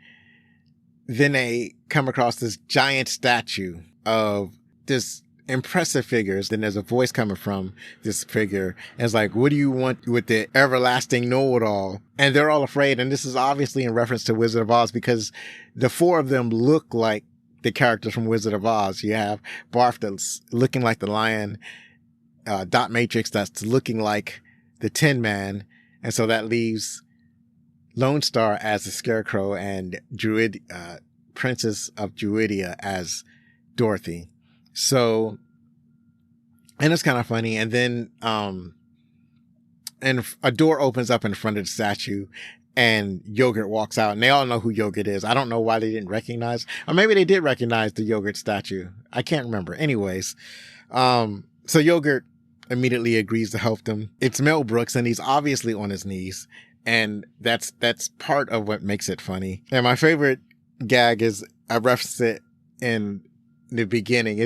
then they come across this giant statue of this impressive figures. Then there's a voice coming from this figure. And it's like, what do you want with the everlasting know-it-all? And they're all afraid. And this is obviously in reference to Wizard of Oz because the 4 of them look like the characters from Wizard of Oz. You have Barf that's looking like the lion, Dot Matrix that's looking like the Tin Man. And so that leaves Lone Star as the Scarecrow and Princess of Druidia as Dorothy. So, and it's kind of funny. And then, and a door opens up in front of the statue and Yogurt walks out, and they all know who Yogurt is. I don't know why they didn't recognize, or maybe they did recognize the Yogurt statue. I can't remember. Anyways, so Yogurt immediately agrees to help them. It's Mel Brooks, and he's obviously on his knees. And that's part of what makes it funny. And my favorite gag is, I referenced it in the beginning.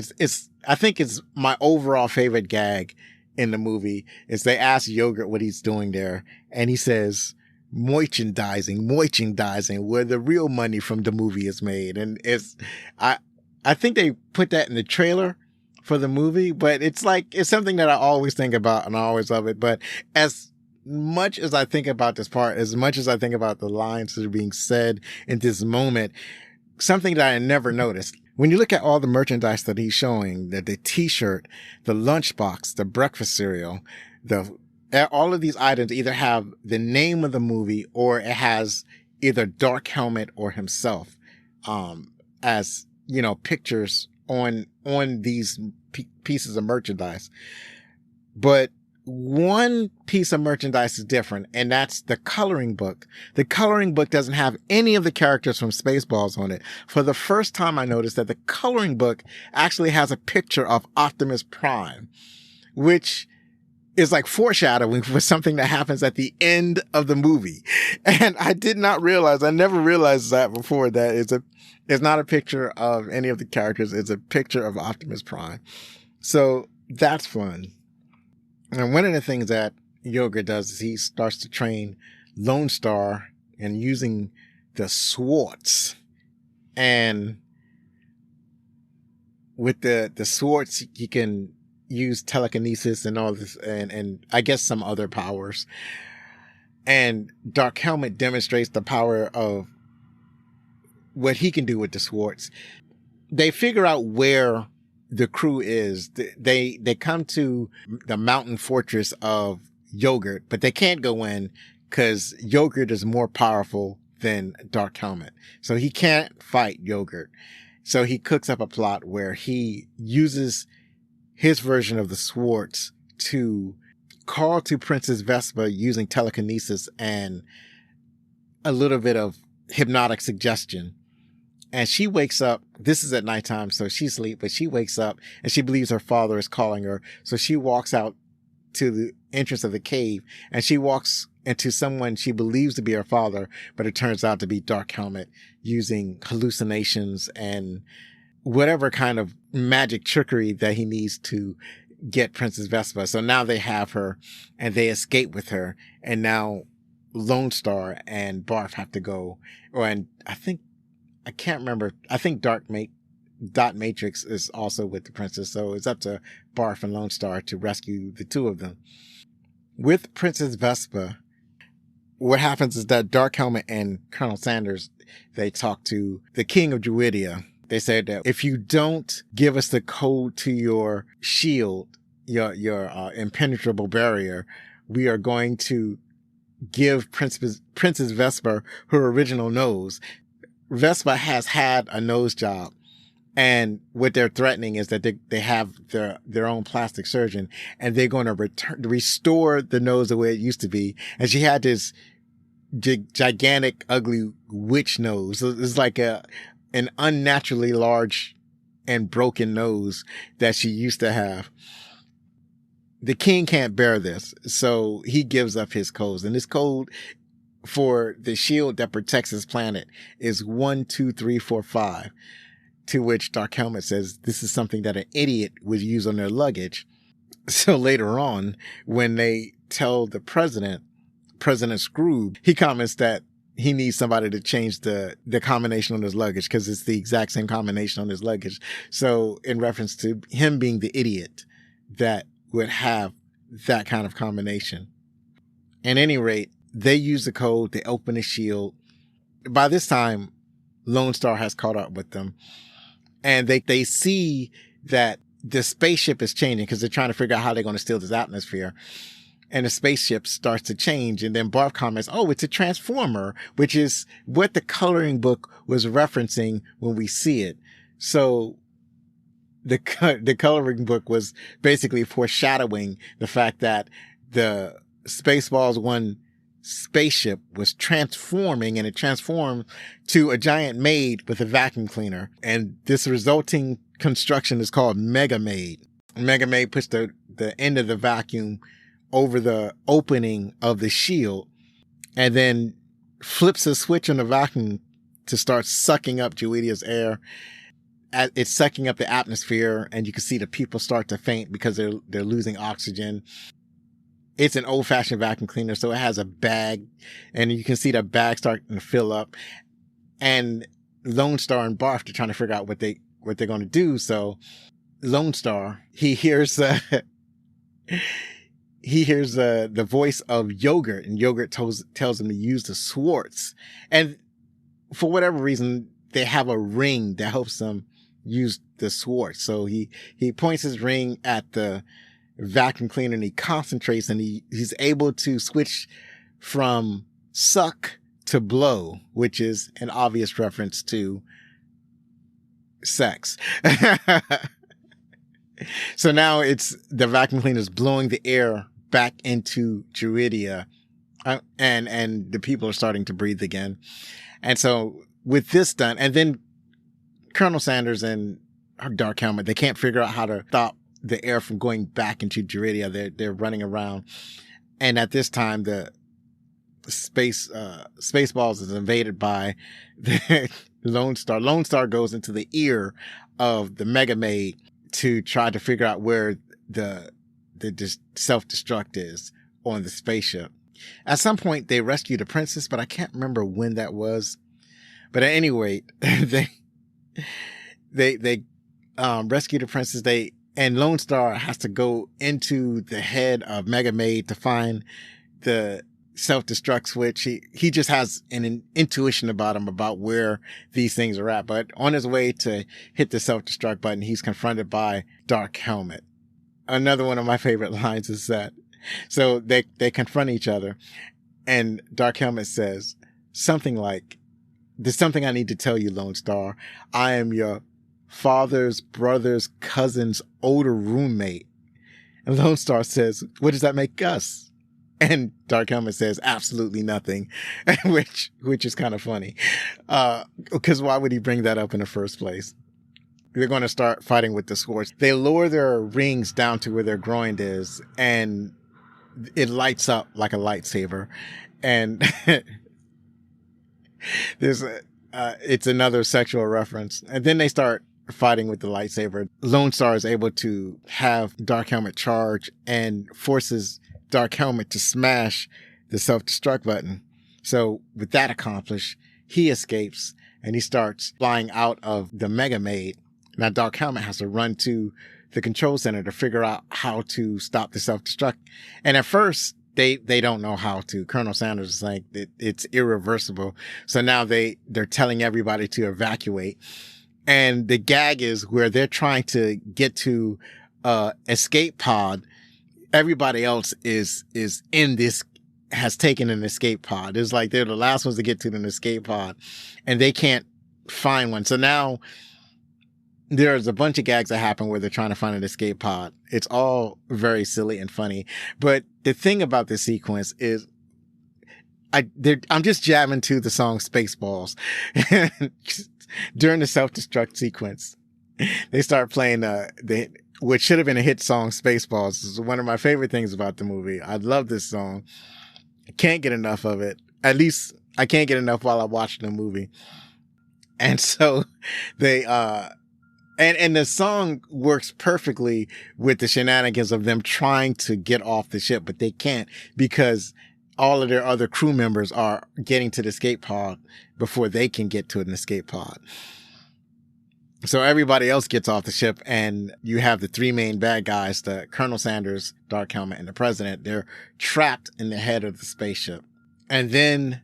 I think it's my overall favorite gag in the movie is they ask Yogurt what he's doing there. And he says, merchandising, where the real money from the movie is made. And I think they put that in the trailer for the movie, but it's something that I always think about and I always love it. But as much as I think about this part, as much as I think about the lines that are being said in this moment, something that I never noticed. When you look at all the merchandise that he's showing, the t-shirt, the lunchbox, the breakfast cereal, all of these items either have the name of the movie or it has either Dark Helmet or himself, as, pictures on these pieces of merchandise. But one piece of merchandise is different, and that's the coloring book. The coloring book doesn't have any of the characters from Spaceballs on it. For the first time, I noticed that the coloring book actually has a picture of Optimus Prime, which is like foreshadowing for something that happens at the end of the movie. And I never realized that before, that it's not a picture of any of the characters. It's a picture of Optimus Prime. So that's fun. And one of the things that Yogurt does is he starts to train Lone Star and using the thwarts. And with the thwarts, he can use telekinesis and all this, and I guess some other powers. And Dark Helmet demonstrates the power of what he can do with the thwarts. They figure out where the crew is. They come to the mountain fortress of Yogurt, but they can't go in because Yogurt is more powerful than Dark Helmet. So he can't fight Yogurt. So he cooks up a plot where he uses his version of the thwarts to call to Princess Vespa using telekinesis and a little bit of hypnotic suggestion. And she wakes up. This is at nighttime, so she's asleep, but she wakes up and she believes her father is calling her. So she walks out to the entrance of the cave and she walks into someone she believes to be her father, but it turns out to be Dark Helmet using hallucinations and whatever kind of magic trickery that he needs to get Princess Vespa. So now they have her and they escape with her. And now Lone Star and Barf have to go. And I can't remember. I think Dot Matrix is also with the princess. So it's up to Barf and Lone Star to rescue the two of them. With Princess Vespa, what happens is that Dark Helmet and Colonel Sanders, they talk to the King of Druidia. They said that if you don't give us the code to your shield, your impenetrable barrier, we are going to give Princess Vespa her original nose. Vespa has had a nose job, and what they're threatening is that they have their own plastic surgeon, and they're going to restore the nose the way it used to be. And she had this gigantic, ugly witch nose. So it's like an unnaturally large and broken nose that she used to have. The king can't bear this, so he gives up his codes, and his code for the shield that protects his planet is 1, 2, 3, 4, 5. To which Dark Helmet says this is something that an idiot would use on their luggage. So later on, when they tell the President Skroob, he comments that he needs somebody to change the combination on his luggage because it's the exact same combination on his luggage. So in reference to him being the idiot that would have that kind of combination. At any rate, they use the code, they open the shield. By this time, Lone Star has caught up with them. And they see that the spaceship is changing because they're trying to figure out how they're going to steal this atmosphere. And the spaceship starts to change. And then Barf comments, oh, it's a transformer, which is what the coloring book was referencing when we see it. So the coloring book was basically foreshadowing the fact that the Spaceballs 1 spaceship was transforming, and it transformed to a giant maid with a vacuum cleaner. And this resulting construction is called Mega Maid. Mega Maid puts the end of the vacuum over the opening of the shield and then flips a switch on the vacuum to start sucking up Druidia's air. It's sucking up the atmosphere, and you can see the people start to faint because they're losing oxygen. It's an old-fashioned vacuum cleaner, so it has a bag, and you can see the bag starting to fill up. And Lone Star and Barf are trying to figure out what they're going to do. So Lone Star, he hears the voice of Yogurt, and Yogurt tells him to use the thwarts. And for whatever reason, they have a ring that helps them use the thwarts. So he points his ring at the vacuum cleaner and he concentrates, and he's able to switch from suck to blow, which is an obvious reference to sex. So now it's the vacuum cleaner's blowing the air back into Druidia, and the people are starting to breathe again. And so with this done, and then Colonel Sanders and Dark Helmet, they can't figure out how to stop the air from going back into Druidia. They're running around. And at this time, the Spaceballs is invaded by the Lone Star. Lone Star goes into the ear of the Mega Maid to try to figure out where the self-destruct is on the spaceship. At some point, they rescue the princess, but I can't remember when that was. But at any rate, they rescue the princess. And Lone Star has to go into the head of Mega Maid to find the self-destruct switch. He just has an intuition about him about where these things are at. But on his way to hit the self-destruct button, he's confronted by Dark Helmet. Another one of my favorite lines is that, so they confront each other, and Dark Helmet says something like, "There's something I need to tell you, Lone Star. I am your father's brother's cousin's older roommate." And Lone Star says, "What does that make us?" And Dark Helmet says, "Absolutely nothing," which is kind of funny. Because why would he bring that up in the first place? They're going to start fighting with the thwarts. They lower their rings down to where their groin is, and it lights up like a lightsaber. And it's another sexual reference. And then they start fighting with the lightsaber. Lone Star is able to have Dark Helmet charge and forces Dark Helmet to smash the self-destruct button. So with that accomplished, he escapes and he starts flying out of the Mega Maid. Now Dark Helmet has to run to the control center to figure out how to stop the self-destruct. And at first they don't know how to. Colonel Sanders is like, it's irreversible. So now they're telling everybody to evacuate. And the gag is where they're trying to get to escape pod. Everybody else is in this, has taken an escape pod. It's like they're the last ones to get to an escape pod and they can't find one. So now there's a bunch of gags that happen where they're trying to find an escape pod. It's all very silly and funny. But the thing about this sequence is I'm just jamming to the song Spaceballs. During the self-destruct sequence, they start playing what should have been a hit song, Spaceballs. This is one of my favorite things about the movie. I love this song. I can't get enough of it. At least I can't get enough while I watch the movie. And so they, and the song works perfectly with the shenanigans of them trying to get off the ship, but they can't because all of their other crew members are getting to the escape pod before they can get to an escape pod. So everybody else gets off the ship and you have the three main bad guys, the Colonel Sanders, Dark Helmet, and the President. They're trapped in the head of the spaceship. And then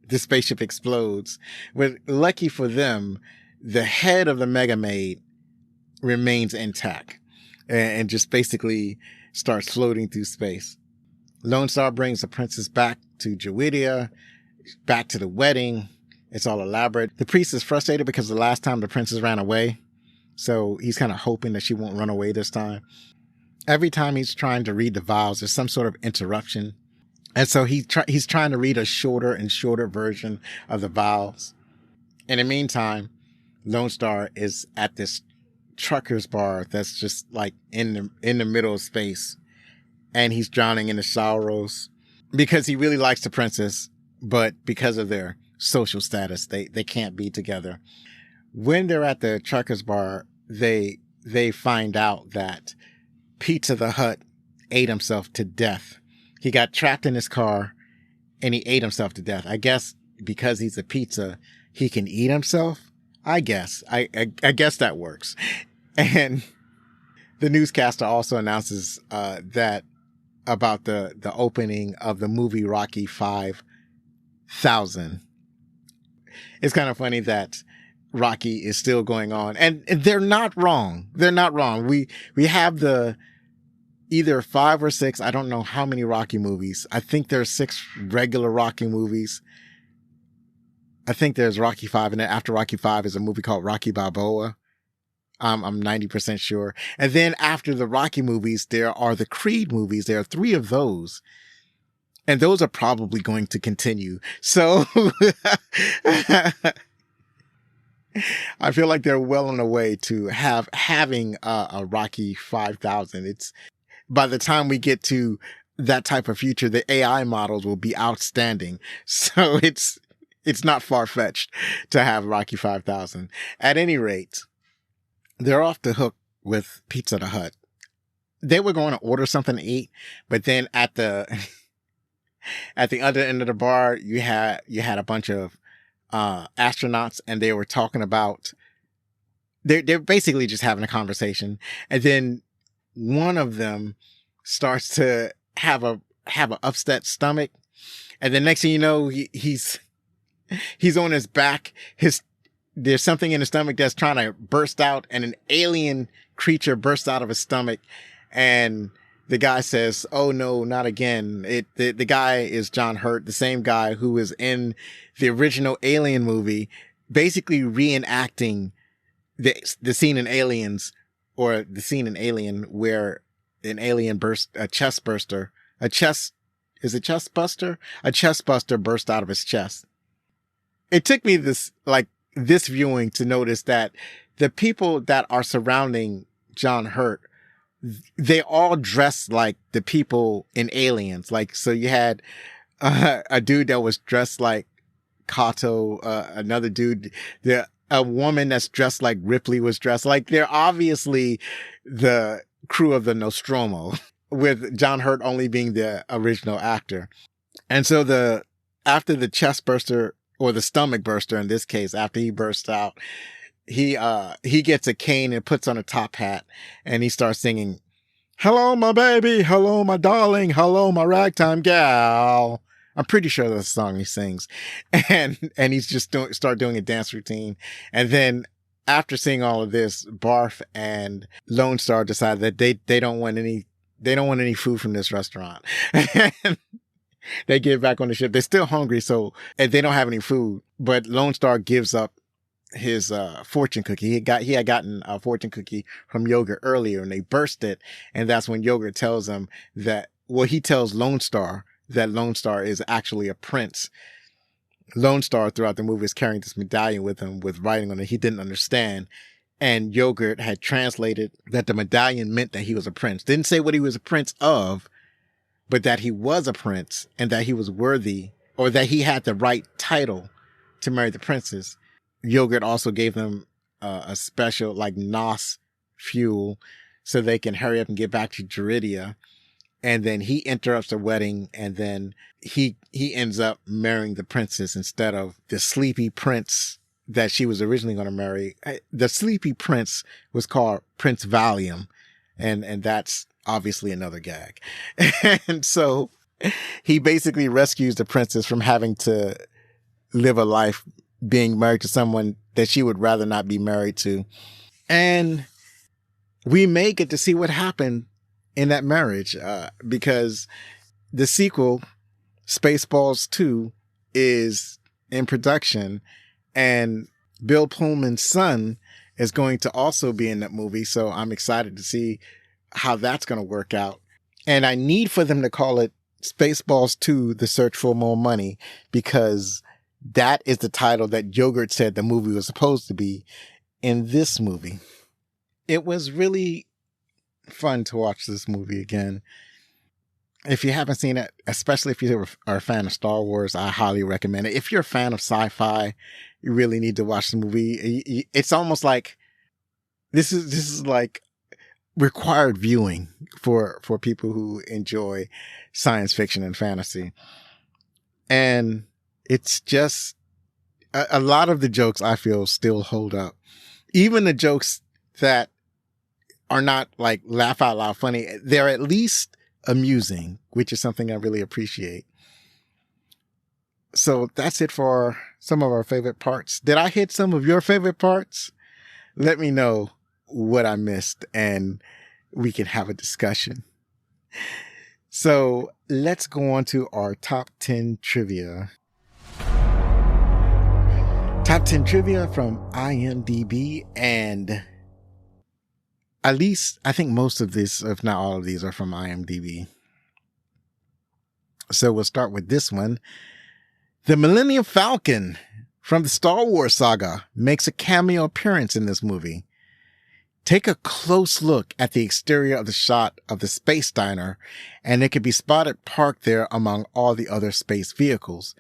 the spaceship explodes. But lucky for them, the head of the Mega Maid remains intact and just basically starts floating through space. Lone Star brings the princess back to Jawidia, back to the wedding. It's all elaborate. The priest is frustrated because the last time the princess ran away. So he's kind of hoping that she won't run away this time. Every time he's trying to read the vows, there's some sort of interruption. And so he's trying to read a shorter and shorter version of the vows. In the meantime, Lone Star is at this trucker's bar that's just like in the middle of space. And he's drowning in the sorrows because he really likes the princess, but because of their social status, they can't be together. When they're at the trucker's bar, they find out that Pizza the Hut ate himself to death. He got trapped in his car and he ate himself to death. I guess because he's a pizza, he can eat himself. I guess. I guess that works. And the newscaster also announces that about the opening of the movie Rocky 5000. It's kind of funny that Rocky is still going on, and they're not wrong. They're not wrong. We have the either 5 or 6. I don't know how many Rocky movies. I think there's 6 regular Rocky movies. I think there's Rocky 5, and then after Rocky 5 is a movie called Rocky Balboa. I'm 90% sure. And then after the Rocky movies, there are the Creed movies. There are 3 of those. And those are probably going to continue. So I feel like they're well on the way to having a Rocky 5000. It's by the time we get to that type of future, the AI models will be outstanding. So it's not far-fetched to have Rocky 5000. At any rate, they're off the hook with Pizza the Hut. They were going to order something to eat, but then at the other end of the bar, you had a bunch of astronauts, and they were talking about they're basically just having a conversation, and then one of them starts to have have an upset stomach. And the next thing you know, he's on his back. There's something in his stomach that's trying to burst out, and an alien creature bursts out of his stomach. And the guy says, "Oh no, not again." The guy is John Hurt, the same guy who was in the original Alien movie, basically reenacting the scene in Aliens, or the scene in Alien where an alien a chest buster burst out of his chest. It took me this viewing to notice that the people that are surrounding John Hurt, they all dress like the people in Aliens. Like, so you had a dude that was dressed like Kato, another dude, a woman that's dressed like Ripley was dressed like. They're obviously the crew of the Nostromo, with John Hurt only being the original actor. And so after the chest burster, or the stomach burster in this case, after he bursts out, he gets a cane and puts on a top hat, and he starts singing, "Hello, my baby. Hello, my darling. Hello, my ragtime gal." I'm pretty sure that's the song he sings. And he's just start doing a dance routine. And then after seeing all of this, Barf and Lone Star decide that they don't want any food from this restaurant. And they get back on the ship. They're still hungry, and they don't have any food. But Lone Star gives up his fortune cookie. He had gotten a fortune cookie from Yogurt earlier, and they burst it. And that's when Yogurt tells him he tells Lone Star that Lone Star is actually a prince. Lone Star throughout the movie is carrying this medallion with him with writing on it he didn't understand. And Yogurt had translated that the medallion meant that he was a prince. Didn't say what he was a prince of, but that he was a prince and that he was worthy, or that he had the right title to marry the princess. Yogurt also gave them a special NOS fuel so they can hurry up and get back to Juridia. And then he interrupts the wedding, and then he ends up marrying the princess instead of the sleepy prince that she was originally going to marry. The sleepy prince was called Prince Valium, and that's obviously another gag. And so he basically rescues the princess from having to live a life being married to someone that she would rather not be married to. And we may get to see what happened in that marriage, because the sequel, Spaceballs 2, is in production, and Bill Pullman's son is going to also be in that movie. So I'm excited to see how that's going to work out. And I need for them to call it Spaceballs 2, The Search for More Money, because that is the title that Yogurt said the movie was supposed to be in this movie. It was really fun to watch this movie again. If you haven't seen it, especially if you are a fan of Star Wars, I highly recommend it. If you're a fan of sci-fi, you really need to watch the movie. It's almost like this is like required viewing for people who enjoy science fiction and fantasy. And it's just a lot of the jokes I feel still hold up. Even the jokes that are not laugh out loud funny, they're at least amusing, which is something I really appreciate. So that's it for some of our favorite parts. Did I hit some of your favorite parts? Let me know what I missed and we can have a discussion. So let's go on to our top 10 trivia. Top 10 trivia from IMDb, and at least I think most of this, if not all of these, are from IMDb. So we'll start with this one. The Millennium Falcon from the Star Wars saga makes a cameo appearance in this movie. Take a close look at the exterior of the shot of the space diner, and it can be spotted parked there among all the other space vehicles.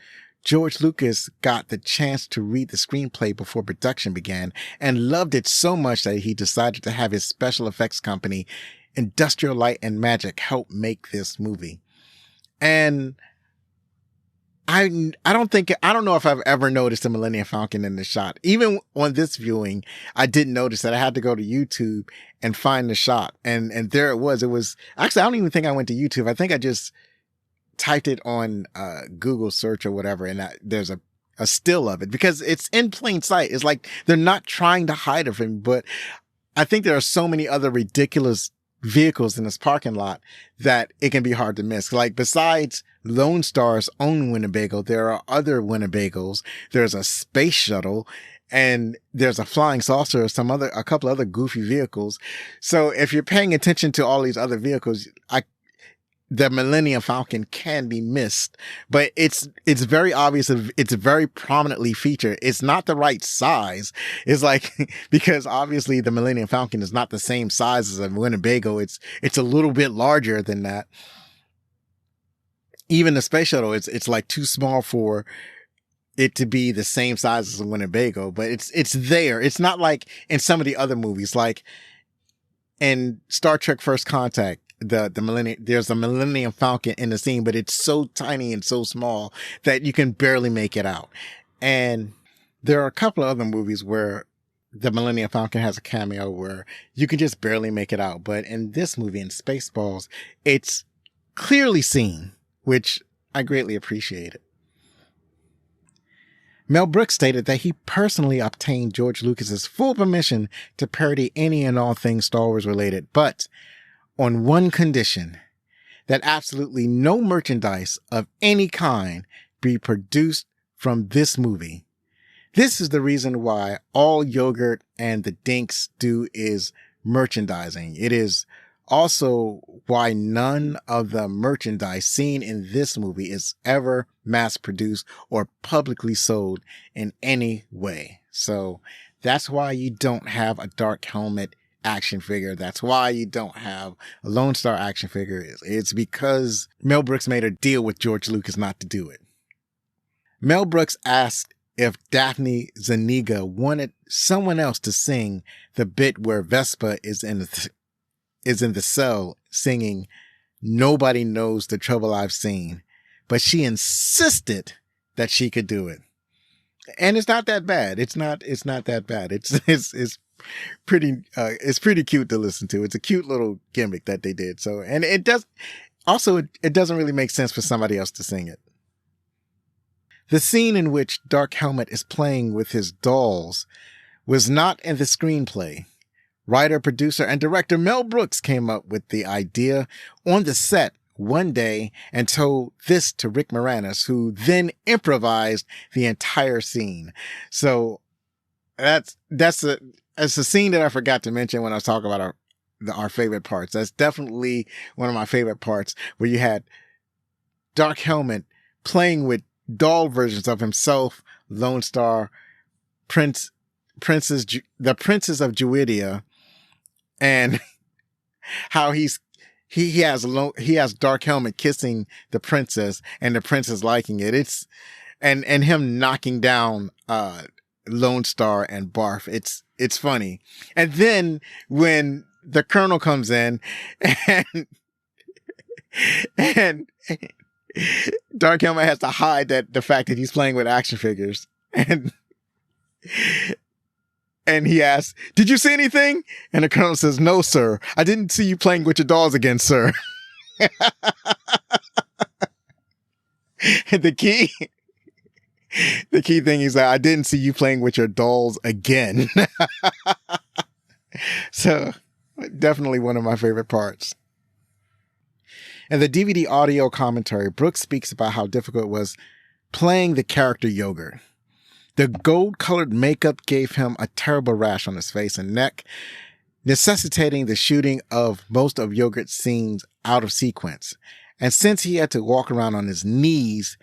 George Lucas got the chance to read the screenplay before production began and loved it so much that he decided to have his special effects company, Industrial Light and Magic, help make this movie. And I don't know if I've ever noticed the Millennium Falcon in the shot. Even on this viewing, I didn't notice that. I had to go to YouTube and find the shot. And there it was. It was actually, I don't even think I went to YouTube. I think I just typed it on Google search or whatever, and there's a still of it because it's in plain sight. It's like they're not trying to hide it from, but I think there are so many other ridiculous vehicles in this parking lot that it can be hard to miss. Like besides Lone Star's own Winnebago, there are other Winnebagos. There's a space shuttle and there's a flying saucer or a couple other goofy vehicles. So if you're paying attention to all these other vehicles, the Millennium Falcon can be missed, but it's very obvious. It's very prominently featured. It's not the right size. It's like, because obviously the Millennium Falcon is not the same size as a Winnebago. It's a little bit larger than that. Even the space shuttle, it's like too small for it to be the same size as a Winnebago, but it's there. It's not like in some of the other movies, like in Star Trek First Contact, there's a Millennium Falcon in the scene, but it's so tiny and so small that you can barely make it out. And there are a couple of other movies where the Millennium Falcon has a cameo where you can just barely make it out. But in this movie, in Spaceballs, it's clearly seen, which I greatly appreciate it. Mel Brooks stated that he personally obtained George Lucas's full permission to parody any and all things Star Wars related, but on one condition: that absolutely no merchandise of any kind be produced from this movie. This is the reason why all yogurt and the dinks do is merchandising. It is also why none of the merchandise seen in this movie is ever mass produced or publicly sold in any way. So that's why you don't have a Dark Helmet action figure. That's why you don't have a Lone Star action figure. It's because Mel Brooks made a deal with George Lucas not to do it. Mel Brooks asked if Daphne Zuniga wanted someone else to sing the bit where Vespa is in the cell singing "Nobody Knows the Trouble I've Seen," but she insisted that she could do it. And it's not that bad. It's not that bad. It's pretty cute to listen to. It's a cute little gimmick that they did. So, and it doesn't really make sense for somebody else to sing it. The scene in which Dark Helmet is playing with his dolls was not in the screenplay. Writer, producer, and director Mel Brooks came up with the idea on the set one day and told this to Rick Moranis, who then improvised the entire scene. So that's a scene that I forgot to mention when I was talking about our favorite parts. That's definitely one of my favorite parts, where you had Dark Helmet playing with doll versions of himself, Lone Star, the Princess of Druidia, and how he has Dark Helmet kissing the princess and the princess liking it. And him knocking down Lone Star and Barf. It's funny. And then when the Colonel comes in and Dark Helmet has to hide the fact that he's playing with action figures, and he asks, "Did you see anything?" And the Colonel says, "No, sir. I didn't see you playing with your dolls again, sir." The key thing is that I didn't see you playing with your dolls again. So definitely one of my favorite parts. In the DVD audio commentary, Brooks speaks about how difficult it was playing the character Yogurt. The gold-colored makeup gave him a terrible rash on his face and neck, necessitating the shooting of most of Yogurt's scenes out of sequence. And since he had to walk around on his knees,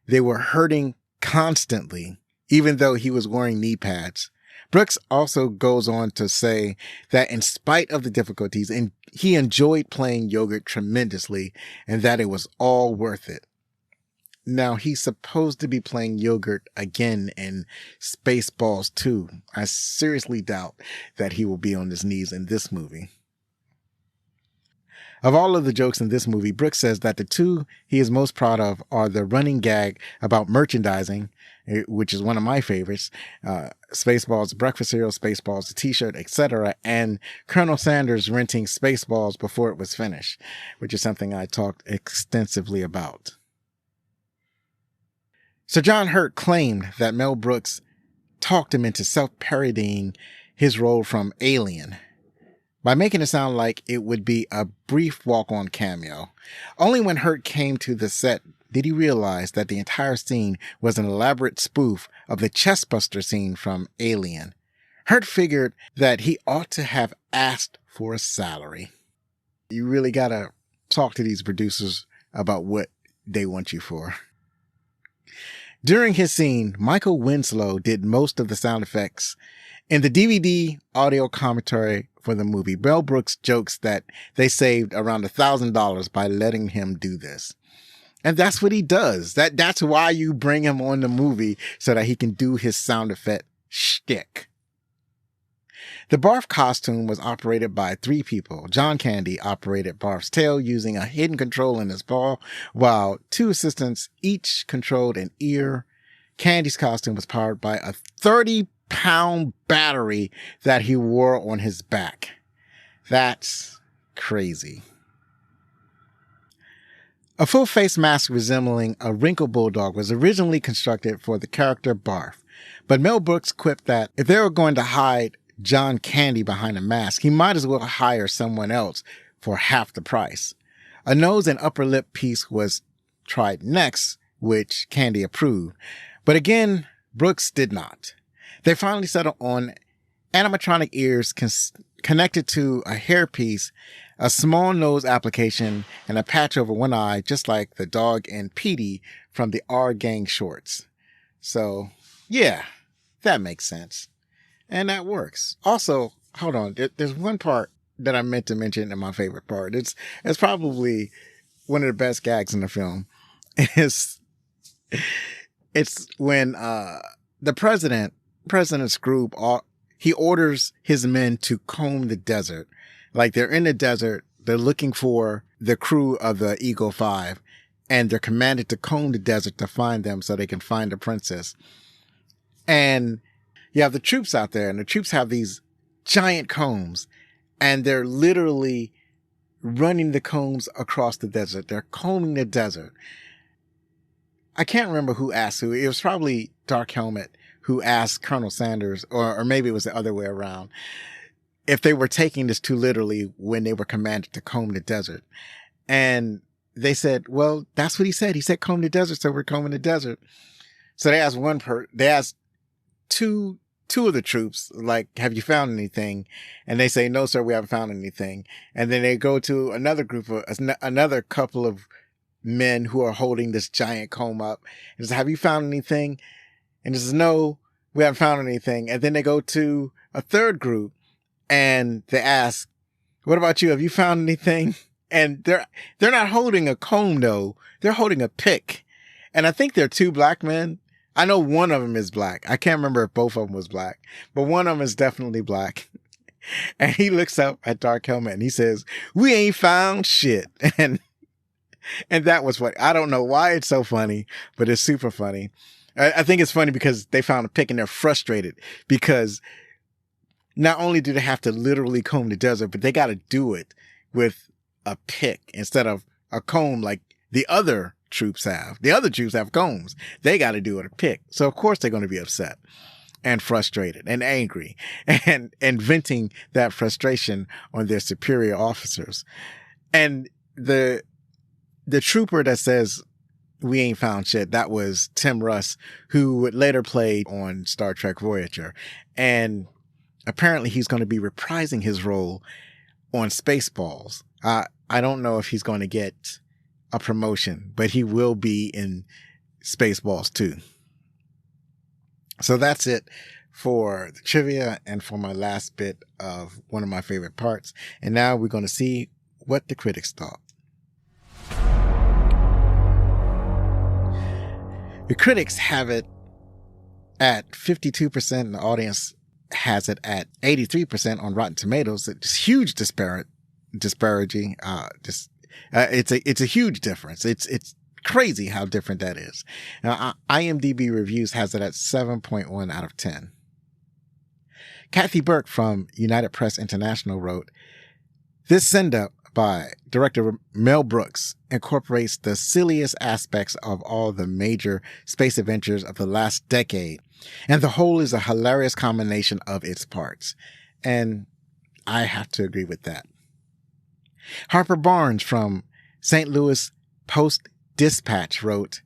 they were hurting constantly, even though he was wearing knee pads. Brooks also goes on to say that in spite of the difficulties, he enjoyed playing Yogurt tremendously and that it was all worth it. Now, he's supposed to be playing Yogurt again in Spaceballs 2. I seriously doubt that he will be on his knees in this movie. Of all of the jokes in this movie, Brooks says that the two he is most proud of are the running gag about merchandising, which is one of my favorites, Spaceballs breakfast cereal, Spaceballs the t-shirt, etc., and Colonel Sanders renting Spaceballs before it was finished, which is something I talked extensively about. Sir John Hurt claimed that Mel Brooks talked him into self-parodying his role from Alien by making it sound like it would be a brief walk-on cameo. Only when Hurt came to the set did he realize that the entire scene was an elaborate spoof of the chestbuster scene from Alien. Hurt figured that he ought to have asked for a salary. You really gotta talk to these producers about what they want you for. During his scene, Michael Winslow did most of the sound effects. In the DVD audio commentary for the movie, Mel Brooks jokes that they saved around $1,000 by letting him do this. And that's what he does. That's why you bring him on the movie, so that he can do his sound effect shtick. The Barf costume was operated by 3 people. John Candy operated Barf's tail using a hidden control in his paw, while 2 assistants each controlled an ear. Candy's costume was powered by a 30-pound battery that he wore on his back. That's crazy. A full face mask resembling a wrinkled bulldog was originally constructed for the character Barf, but Mel Brooks quipped that if they were going to hide John Candy behind a mask, he might as well hire someone else for half the price. A nose and upper lip piece was tried next, which Candy approved. But again, Brooks did not. They finally settled on animatronic ears connected to a hairpiece, a small nose application, and a patch over one eye, just like the dog and Petey from the R Gang shorts. So, yeah, that makes sense. And that works. Also, hold on. There's one part that I meant to mention in my favorite part. It's probably one of the best gags in the film. It's when the President Skroob, he orders his men to comb the desert. Like, they're in the desert, they're looking for the crew of the Eagle 5, and they're commanded to comb the desert to find them so they can find the princess. And you have the troops out there, and the troops have these giant combs, and they're literally running the combs across the desert. They're combing the desert. I can't remember who asked who. It was probably Dark Helmet who asked Colonel Sanders, or maybe it was the other way around, if they were taking this too literally when they were commanded to comb the desert. And they said, well, that's what he said. He said comb the desert, so we're combing the desert. So they asked they asked two of the troops, like, have you found anything? And they say, no, sir, we haven't found anything. And then they go to another couple of men who are holding this giant comb up and say, have you found anything? And he says, no, we haven't found anything. And then they go to a third group and they ask, what about you? Have you found anything? And they're not holding a comb though. They're holding a pick. And I think they're 2 black men. I know one of them is black. I can't remember if both of them was black, but one of them is definitely black. And he looks up at Dark Helmet and he says, we ain't found shit. And that was funny. I don't know why it's so funny, but it's super funny. I think it's funny because they found a pick and they're frustrated because not only do they have to literally comb the desert, but they got to do it with a pick instead of a comb like the other troops have. The other troops have combs. They got to do it with a pick. So of course they're going to be upset and frustrated and angry and venting that frustration on their superior officers. And the trooper that says, we ain't found shit, that was Tim Russ, who would later play on Star Trek Voyager. And apparently he's going to be reprising his role on Spaceballs. I don't know if he's going to get a promotion, but he will be in Spaceballs too. So that's it for the trivia and for my last bit of one of my favorite parts. And now we're going to see what the critics thought. The critics have it at 52%, and the audience has it at 83% on Rotten Tomatoes. It's huge disparity. It's a huge difference. It's crazy how different that is. Now, IMDb Reviews has it at 7.1 out of 10. Kathy Burke from United Press International wrote, "This send-up by director Mel Brooks incorporates the silliest aspects of all the major space adventures of the last decade, and the whole is a hilarious combination of its parts. And I have to agree with that. Harper Barnes from St. Louis Post-Dispatch wrote,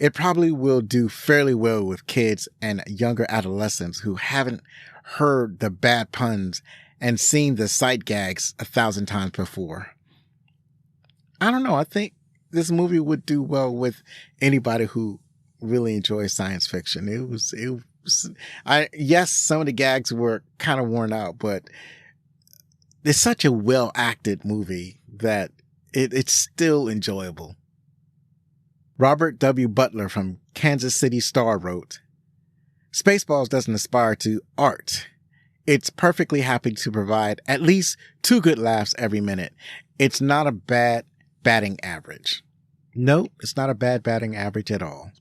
"It probably will do fairly well with kids and younger adolescents who haven't heard the bad puns and seen the sight gags 1,000 times before." I don't know. I think this movie would do well with anybody who really enjoys science fiction. Yes, some of the gags were kind of worn out, but it's such a well-acted movie that it's still enjoyable. Robert W. Butler from Kansas City Star wrote, "Spaceballs doesn't aspire to art. It's perfectly happy to provide at least 2 good laughs every minute. It's not a bad batting average." Nope, it's not a bad batting average at all.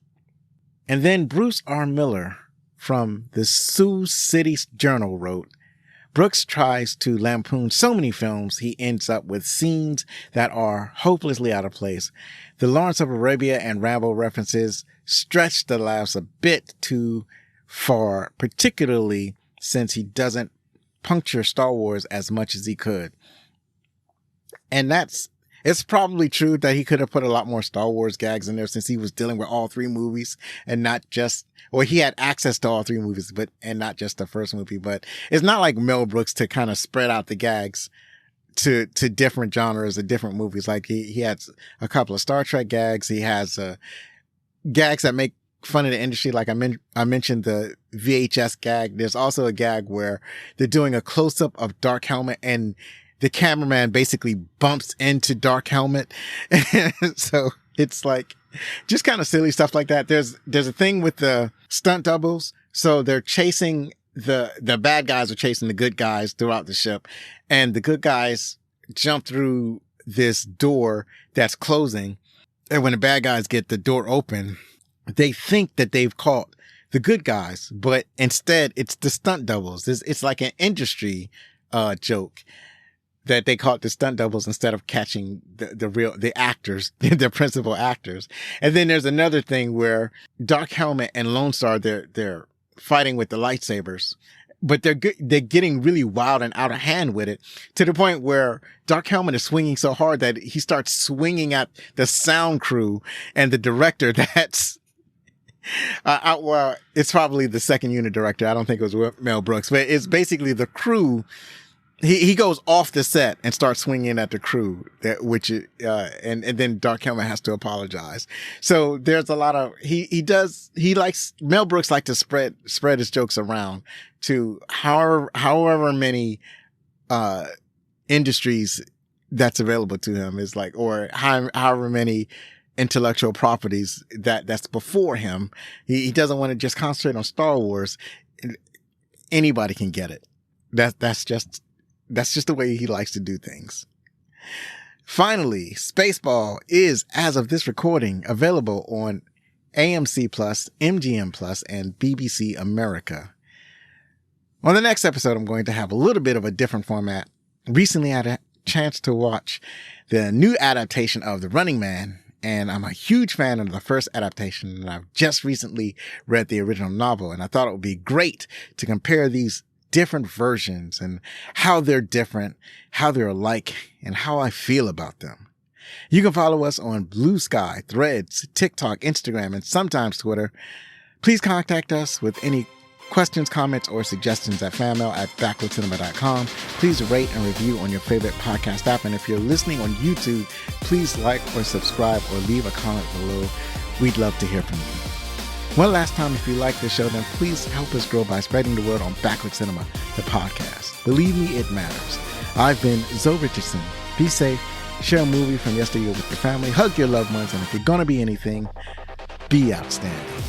And then Bruce R. Miller from the Sioux City Journal wrote, "Brooks tries to lampoon so many films, he ends up with scenes that are hopelessly out of place. The Lawrence of Arabia and Rambo references stretch the laughs a bit too far, particularly since he doesn't puncture Star Wars as much as he could." And it's probably true that he could have put a lot more Star Wars gags in there since he was dealing with all 3 movies and not just, or he had access to all 3 movies, and not just the first movie. But it's not like Mel Brooks to kind of spread out the gags to different genres and different movies. Like he has a couple of Star Trek gags. He has gags that make fun of the industry. Like I mentioned the VHS gag. There's also a gag where they're doing a close-up of Dark Helmet and the cameraman basically bumps into Dark Helmet. So it's like just kind of silly stuff like that. There's a thing with the stunt doubles. So they're chasing the bad guys are chasing the good guys throughout the ship, and the good guys jump through this door that's closing. And when the bad guys get the door open, they think that they've caught the good guys, but instead it's the stunt doubles. It's like an industry joke that they caught the stunt doubles instead of catching the actors, the principal actors. And then there's another thing where Dark Helmet and Lone Star, they're fighting with the lightsabers, but they're getting really wild and out of hand with it, to the point where Dark Helmet is swinging so hard that he starts swinging at the sound crew and the director. That's well, it's probably the second unit director. I don't think it was Mel Brooks, but it's basically the crew. He goes off the set and starts swinging at the crew, and then Dark Helmet has to apologize. So there's a lot of, Mel Brooks likes to spread his jokes around to however many, industries that's available to him, is like, or however many intellectual properties that's before him. He doesn't want to just concentrate on Star Wars. Anybody can get it. That's just the way he likes to do things. Finally, Spaceball is, as of this recording, available on AMC Plus, MGM Plus, and BBC America. On the next episode, I'm going to have a little bit of a different format. Recently, I had a chance to watch the new adaptation of The Running Man, and I'm a huge fan of the first adaptation, and I've just recently read the original novel, and I thought it would be great to compare these different versions and how they're different, how they're alike, and how I feel about them. You can follow us on Blue Sky, Threads, TikTok, Instagram, and sometimes Twitter. Please contact us with any questions, comments, or suggestions at fanmail@backwardcinema.com. Please rate and review on your favorite podcast app. And if you're listening on YouTube, please like or subscribe or leave a comment below. We'd love to hear from you. One last time, if you like this show, then please help us grow by spreading the word on Backward Cinema, the podcast. Believe me, it matters. I've been Zoe Richardson. Be safe, share a movie from yesteryear with your family, hug your loved ones, and if you're going to be anything, be outstanding.